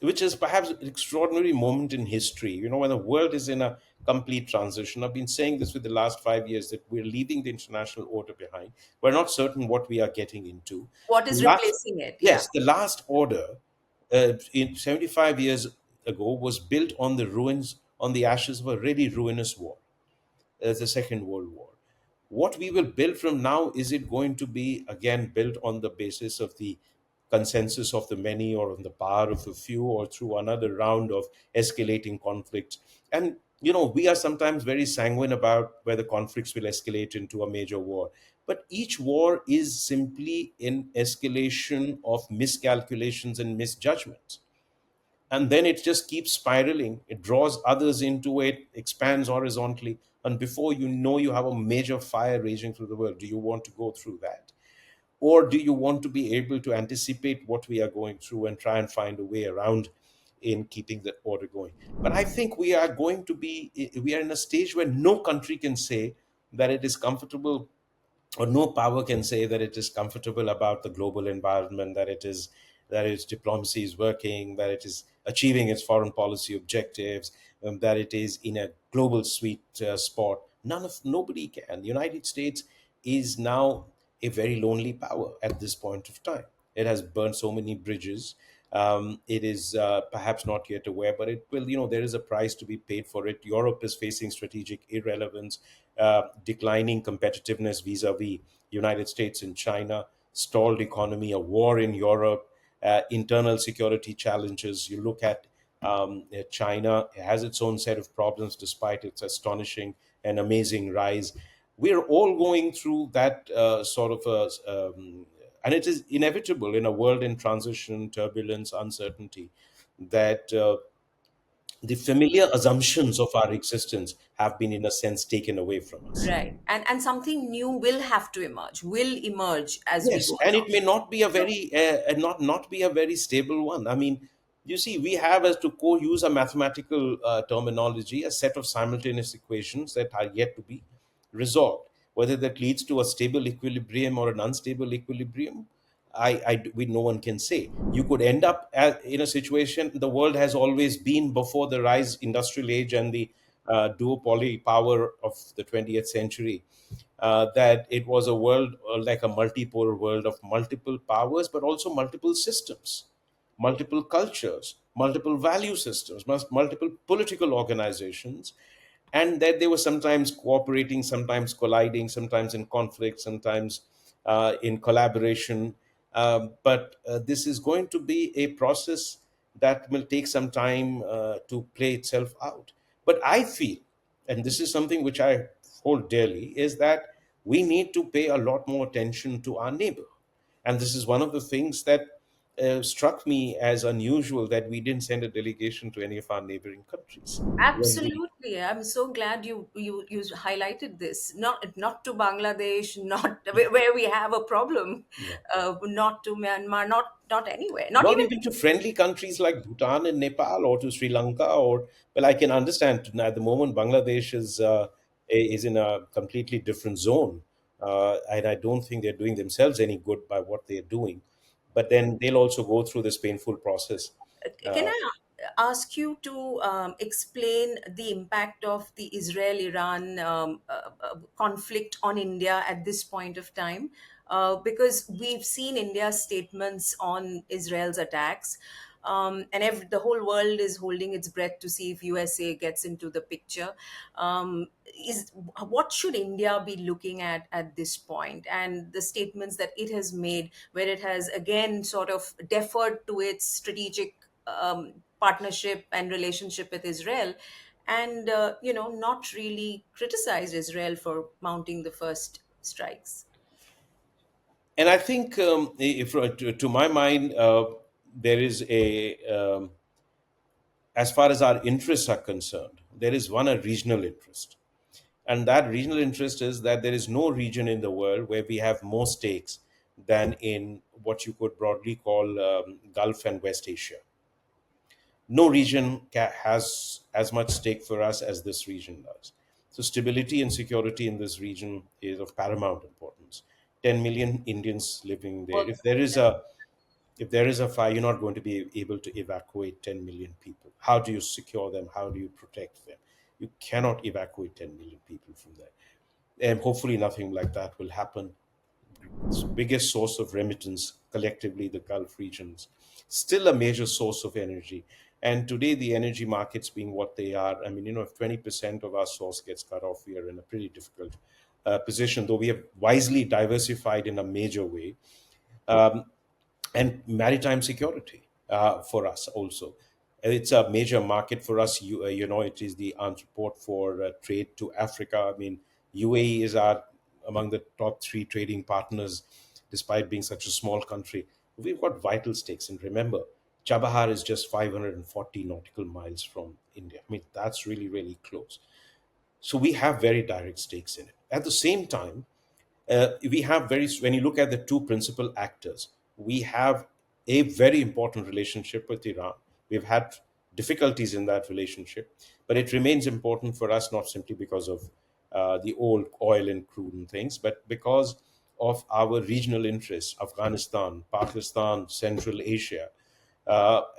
which is perhaps an extraordinary moment in history, when the world is in a complete transition. I've been saying this for the last 5 years that we're leaving the international order behind. We're not certain what we are getting into. What The is last, replacing it? Yeah. yes, the last order in 75 years ago was built on the ruins, on the ashes of a really ruinous war, the Second World War. What we will build from now, is it going to be again built on the basis of the consensus of the many or on the power of the few or through another round of escalating conflicts? And we are sometimes very sanguine about whether conflicts will escalate into a major war. But each war is simply an escalation of miscalculations and misjudgments, and then it just keeps spiraling. It draws others into it, expands horizontally, and before you know, you have a major fire raging through the world. Do you want to go through that, or do you want to be able to anticipate what we are going through and try and find a way around in keeping the order going? But I think we are in a stage where no country can say that it is comfortable, or no power can say that it is comfortable about the global environment, that its diplomacy is working, that it is achieving its foreign policy objectives, that it is in a global sweet spot. Nobody can. The United States is now a very lonely power at this point of time. It has burned so many bridges. It is perhaps not yet aware, but it will. There is a price to be paid for it. Europe is facing strategic irrelevance, declining competitiveness vis-a-vis United States and China, stalled economy, a war in Europe, internal security challenges. You look at China has its own set of problems despite its astonishing and amazing rise. We're all going through that sort of and it is inevitable in a world in transition, turbulence, uncertainty, that the familiar assumptions of our existence have been, in a sense, taken away from us. Right. And something new will have to emerge, will emerge as we Yes, go and along. it may not be a So very not be a very stable one. I mean, you see, we have, as to use a mathematical terminology, a set of simultaneous equations that are yet to be resolved. Whether that leads to a stable equilibrium or an unstable equilibrium, no one can say. You could end up in a situation the world has always been before the rise industrial age and the duopoly power of the 20th century, that it was a world like a multipolar world of multiple powers, but also multiple systems, multiple cultures, multiple value systems, multiple political organizations, and that they were sometimes cooperating, sometimes colliding, sometimes in conflict, sometimes in collaboration. But this is going to be a process that will take some time to play itself out. But I feel, and this is something which I hold dearly, is that we need to pay a lot more attention to our neighbor. And this is one of the things that struck me as unusual, that we didn't send a delegation to any of our neighboring countries. When we, absolutely, I'm so glad you highlighted this. Not to Bangladesh, not where we have a problem, yeah. not to Myanmar, not anywhere, not Not even. even to friendly countries like Bhutan and Nepal, or to Sri Lanka, or, well, I can understand at the moment Bangladesh is in a completely different zone, and I don't think they're doing themselves any good by what they're doing. But then they'll also go through this painful process. Can Uh, I ask you to explain the impact of the Israel-Iran conflict on India at this point of time? Because we've seen India's statements on Israel's attacks, and the whole world is holding its breath to see if USA gets into the picture. Is What should India be looking at this point? And the statements that it has made, where it has again sort of deferred to its strategic partnership and relationship with Israel, and not really criticized Israel for mounting the first strikes. and I think, if to my mind, there is as far as our interests are concerned, there is a regional interest. And that regional interest is that there is no region in the world where we have more stakes than in what you could broadly call Gulf and West Asia. No region has as much stake for us as this region does. So, stability and security in this region is of paramount importance. 10 million Indians living there. Well, If there is a fire, you're not going to be able to evacuate 10 million people. How do you secure them? How do you protect them? You cannot evacuate 10 million people from there. And hopefully, nothing like that will happen. Biggest source of remittance collectively, the Gulf regions, still a major source of energy. And today, the energy markets being what they are, I mean, if 20% of our source gets cut off, we are in a pretty difficult position, though we have wisely diversified in a major way. And maritime security for us also. It's a major market for us. It is the entrepot for trade to Africa. I mean, UAE is among the top three trading partners, despite being such a small country. We've got vital stakes. And remember, Chabahar is just 540 nautical miles from India. I mean, that's really, really close. So we have very direct stakes in it. At the same time, we have when you look at the two principal actors, we have a very important relationship with Iran. We've had difficulties in that relationship, but it remains important for us, not simply because of the old oil and crude and things, but because of our regional interests: Afghanistan, Pakistan, Central Asia,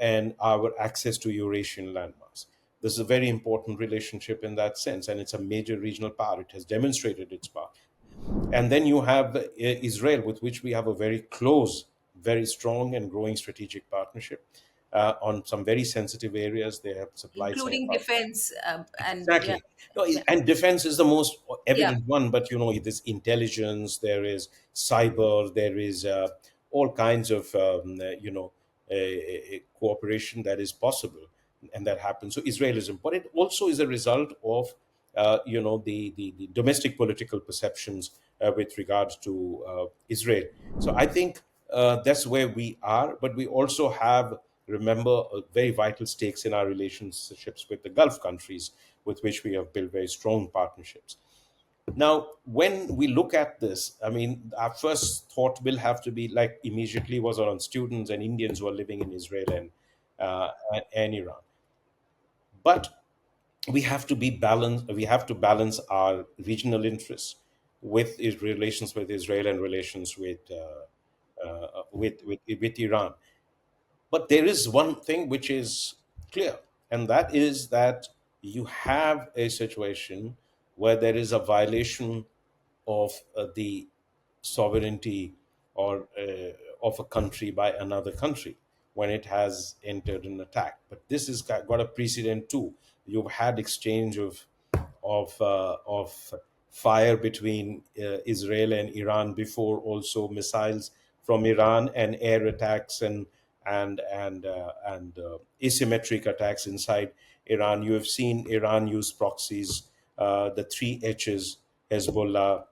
and our access to Eurasian landmass. This is a very important relationship in that sense, and it's a major regional power. It has demonstrated its power. And then you have Israel, with which we have a very close very strong and growing strategic partnership on some very sensitive areas. They have supplied some of including our. defense, and yeah, Exactly. No, yeah, and defense is the most yeah. evident one, but there's intelligence, there is cyber, there is all kinds of cooperation that is possible, and that happens. So Israel is important. It also is a result of the domestic political perceptions with regards to Israel. So I think that's where we are, but we also have, remember, very vital stakes in our relationships with the Gulf countries, with which we have built very strong partnerships. Now, when we look at this, I mean, our first thought will have to be like immediately was on students and Indians who are living in Israel and Iran. But we have to be balanced. We have to balance our regional interests with relations with Israel and relations with Iran. But there is one thing which is clear, and that is that you have a situation where there is a violation of the sovereignty or of a country by another country when it has entered an attack. But this has got a precedent too. You've had exchange of fire between Israel and Iran before, also missiles from Iran and air attacks and asymmetric attacks inside Iran. You have seen Iran use proxies, the three H's: Hezbollah,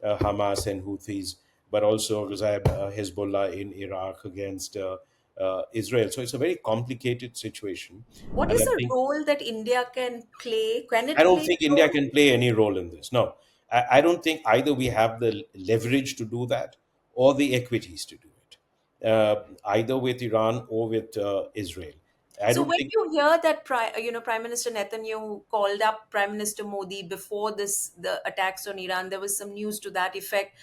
Hamas, and Houthis, but also Hezbollah in Iraq against Israel. So it's a very complicated situation, What and is I the think role that India can play? Can I it don't play think a India role? can play any role in this. No, I don't think either we have the leverage to do that or the equities to do it, either with Iran or with Israel. I So don't when think. you hear that, Prime Minister Netanyahu called up Prime Minister Modi before the attacks on Iran, there was some news to that effect.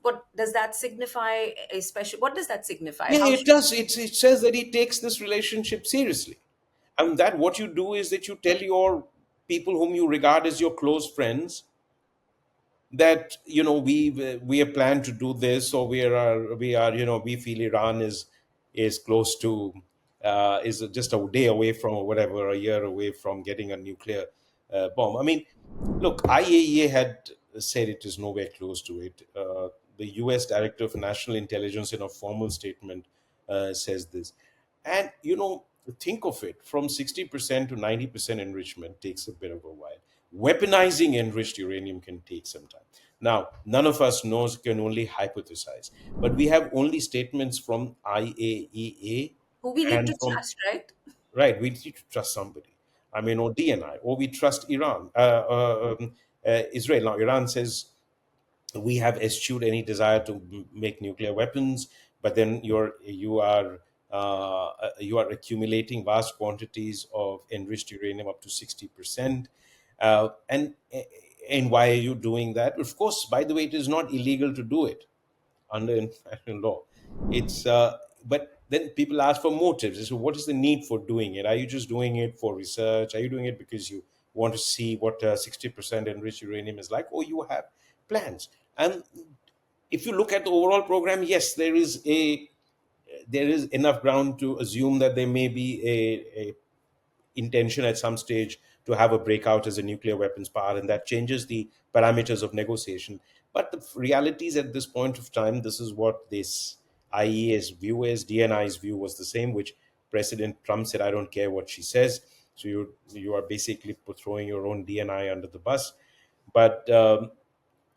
What does that signify? Especially, what does that signify? Yeah, How it should does. It says that he takes this relationship seriously. And that what you do is that you tell your people whom you regard as your close friends that we have planned to do this, or we are we feel Iran is close to is just a day away from, or whatever, a year away from getting a nuclear bomb. I mean, look, IAEA had said it is nowhere close to it. The US Director of National Intelligence, in a formal statement, says this. And, think of it, from 60% to 90% enrichment takes a bit of a while. Weaponizing enriched uranium can take some time. Now, none of us knows, can only hypothesize. But we have only statements from who we IAEA need to and from, trust, right? right, we need to trust somebody. I mean, or DNI, or we trust Israel. Now, Iran says we have eschewed any desire to make nuclear weapons, but then you are accumulating vast quantities of enriched uranium up to 60%. And why are you doing that? Of course, by the way, it is not illegal to do it under international law. It's but then people ask for motives. So what is the need for doing it? Are you just doing it for research? Are you doing it because you want to see what 60% enriched uranium is like, or you have plans? And if you look at the overall program, yes, there is enough ground to assume that there may be a intention at some stage to have a breakout as a nuclear weapons power, and that changes the parameters of negotiation. But the realities at this point of time, this is what this IEA's view is. DNI's view was the same, which President Trump said, "I don't care what she says." So you are basically throwing your own DNI under the bus. But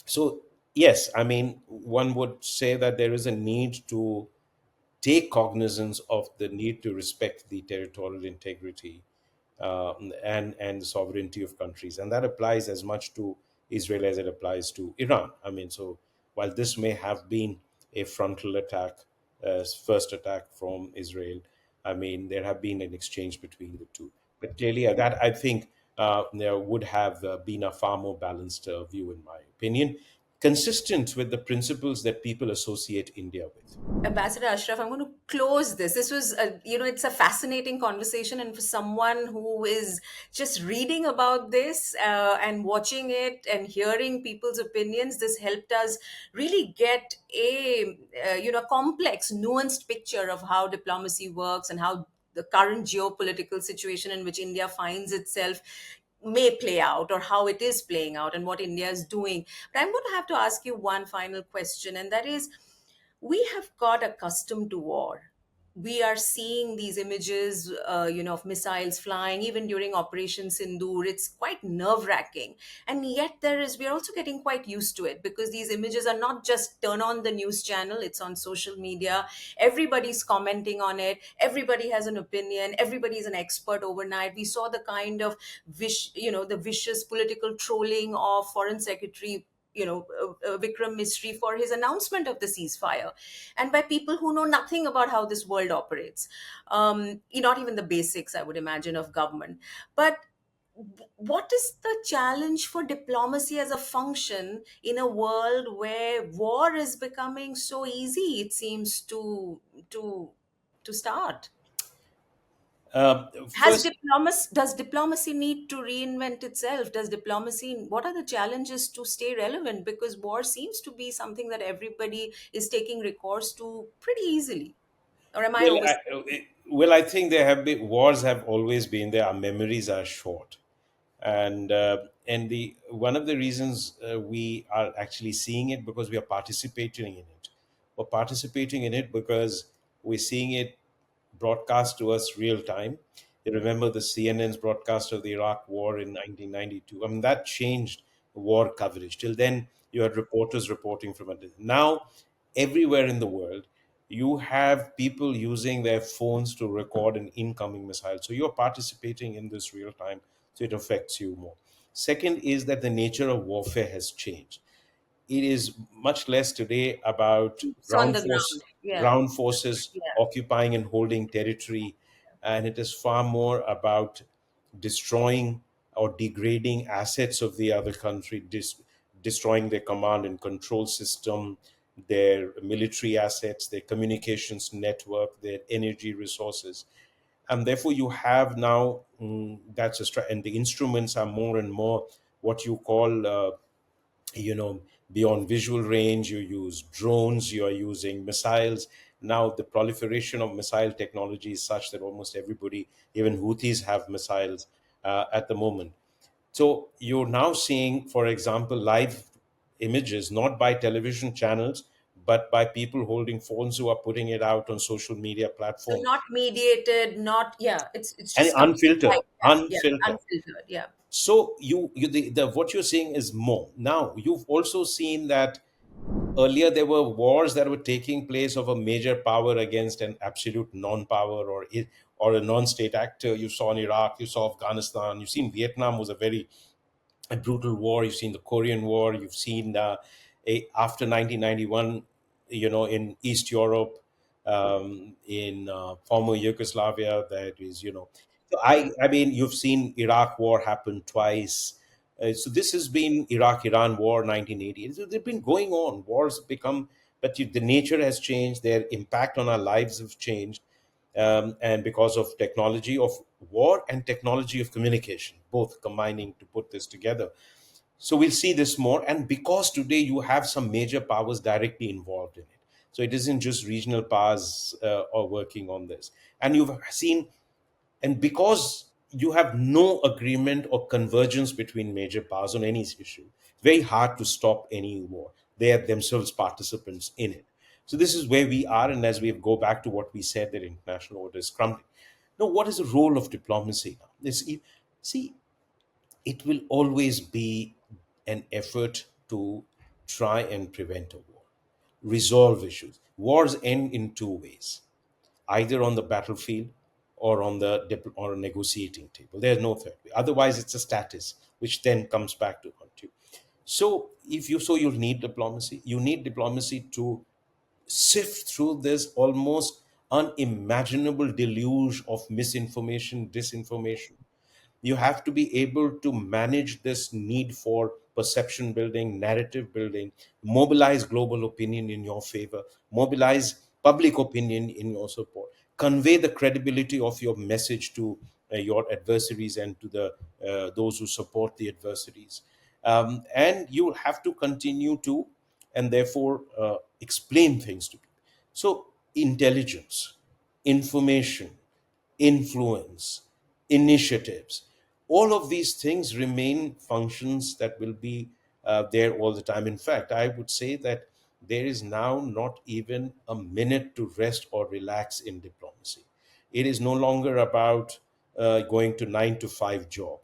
so yes, I mean, one would say that there is a need to take cognizance of the need to respect the territorial integrity and the sovereignty of countries, and that applies as much to Israel as it applies to Iran. I mean, so while this may have been a frontal attack, first attack from Israel, I mean, there have been an exchange between the two. But clearly, that I think there would have been a far more balanced view, in my opinion. consistent with the principles that people associate India with. Ambassador Ashraf, I'm going to close this. This was, it's a fascinating conversation. And for someone who is just reading about this and watching it and hearing people's opinions, this helped us really get complex, nuanced picture of how diplomacy works and how the current geopolitical situation in which India finds itself may play out, or how it is playing out, and what India is doing. But I'm going to have to ask you one final question, and that is, we have got accustomed to war. We are seeing these images, of missiles flying, even during Operation Sindoor. It's quite nerve wracking. And yet, we're also getting quite used to it, because these images are not just turn on the news channel, it's on social media. Everybody's commenting on it. Everybody has an opinion. Everybody is an expert overnight. We saw the kind of the vicious political trolling of Foreign Secretary Vikram Misri for his announcement of the ceasefire, and by people who know nothing about how this world operates, not even the basics, I would imagine, of government. But what is the challenge for diplomacy as a function in a world where war is becoming so easy, it seems, to to start? First, Does diplomacy need to reinvent itself? Does diplomacy, what are the challenges to stay relevant? Because war seems to be something that everybody is taking recourse to pretty easily. Or am I well, over? I think there have been wars have always been there. Our memories are short, and the one of the reasons we are actually seeing it because we are participating in it. We're participating in it because we're seeing it broadcast to us real time. You remember the CNN's broadcast of the Iraq War in 1992. I mean, that changed war coverage. Till then, you had reporters reporting from a distance. Now, everywhere in the world, you have people using their phones to record an incoming missile. So you're participating in this real time, so it affects you more. Second is that the nature of warfare has changed. It is much less today about It's on the ground. Yeah. ground forces Yeah. occupying and holding territory, and it is far more about destroying or degrading assets of the other country, destroying their command and control system, their military assets, their communications network, their energy resources. And therefore, you have now and the instruments are more and more what you call beyond visual range. You use drones, you are using missiles. Now the proliferation of missile technology is such that almost everybody, even Houthis, have missiles at the moment. So you're now seeing, for example, live images not by television channels but by people holding phones who are putting it out on social media So platforms, not mediated, not, yeah, it's and just completely unfiltered like that. Yeah, unfiltered. unfiltered. Yeah. So the what you're seeing is more. Now you've also seen that earlier there were wars that were taking place of a major power against an absolute non-power, or a non-state actor. You saw in Iraq, you saw Afghanistan, you've seen Vietnam was a brutal war. You've seen the Korean War. You've seen after 1991, in East Europe, in former Yugoslavia. That is, So I mean, you've seen Iraq War happen twice. So this has been Iraq-Iran War, 1980. So they've been going on. Wars become, but the nature has changed. Their impact on our lives have changed, and because of technology of war and technology of communication, both combining to put this together. So we'll see this more. And because today you have some major powers directly involved in it. So it isn't just regional powers are working on this. And you've seen, and because you have no agreement or convergence between major powers on any issue, it's very hard to stop any war. They are themselves participants in it. So this is where we are. And as we go back to what we said, that international order is crumbling. Now, what is the role of diplomacy now? See, it will always be an effort to try and prevent a war, resolve issues. Wars end in two ways, either on the battlefield or on the or a negotiating table. There's no third way. Otherwise, it's a status, which then comes back to haunt you. So, you'll need diplomacy. You need diplomacy to sift through this almost unimaginable deluge of misinformation, disinformation. You have to be able to manage this need for perception building, narrative building, mobilize global opinion in your favor, mobilize public opinion in your support, convey the credibility of your message to your adversaries and to the those who support the adversaries. And you have to continue to, and therefore explain things to people. So intelligence, information, influence, initiatives, all of these things remain functions that will be there all the time. In fact, I would say that there is now not even a minute to rest or relax in diplomacy. It is no longer about going to 9 to 5 job,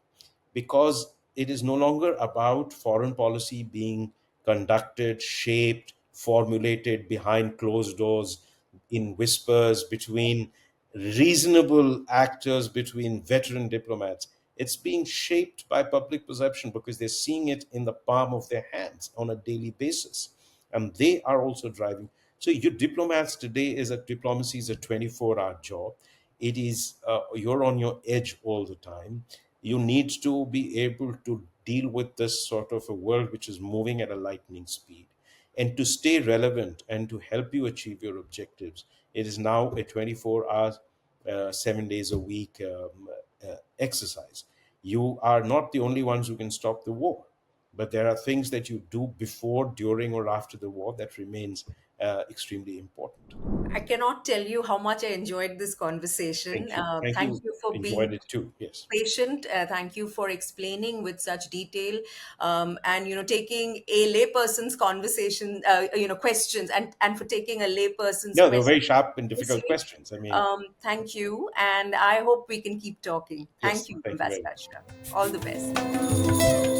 because it is no longer about foreign policy being conducted, shaped, formulated behind closed doors, in whispers between reasonable actors, between veteran diplomats. It's being shaped by public perception because they're seeing it in the palm of their hands on a daily basis. And they are also driving. So your diplomats today is a diplomacy is a 24-hour job. It is you're on your edge all the time. You need to be able to deal with this sort of a world which is moving at a lightning speed, and to stay relevant and to help you achieve your objectives. It is now a 24 hours 7 days a week exercise. You are not the only ones who can stop the war, but there are things that you do before, during, or after the war that remains extremely important. I cannot tell you how much I enjoyed this conversation. Thank you. Thank Thank you. you for being Enjoyed it too. Yes. patient. Thank you for explaining with such detail, and taking a layperson's conversation, questions, and for taking a layperson's No, they were question very sharp and difficult seriously. questions. I mean, Thank you, and I hope we can keep talking. yes, Thank you, thank you very Ambassador much. Ashraf. All the best.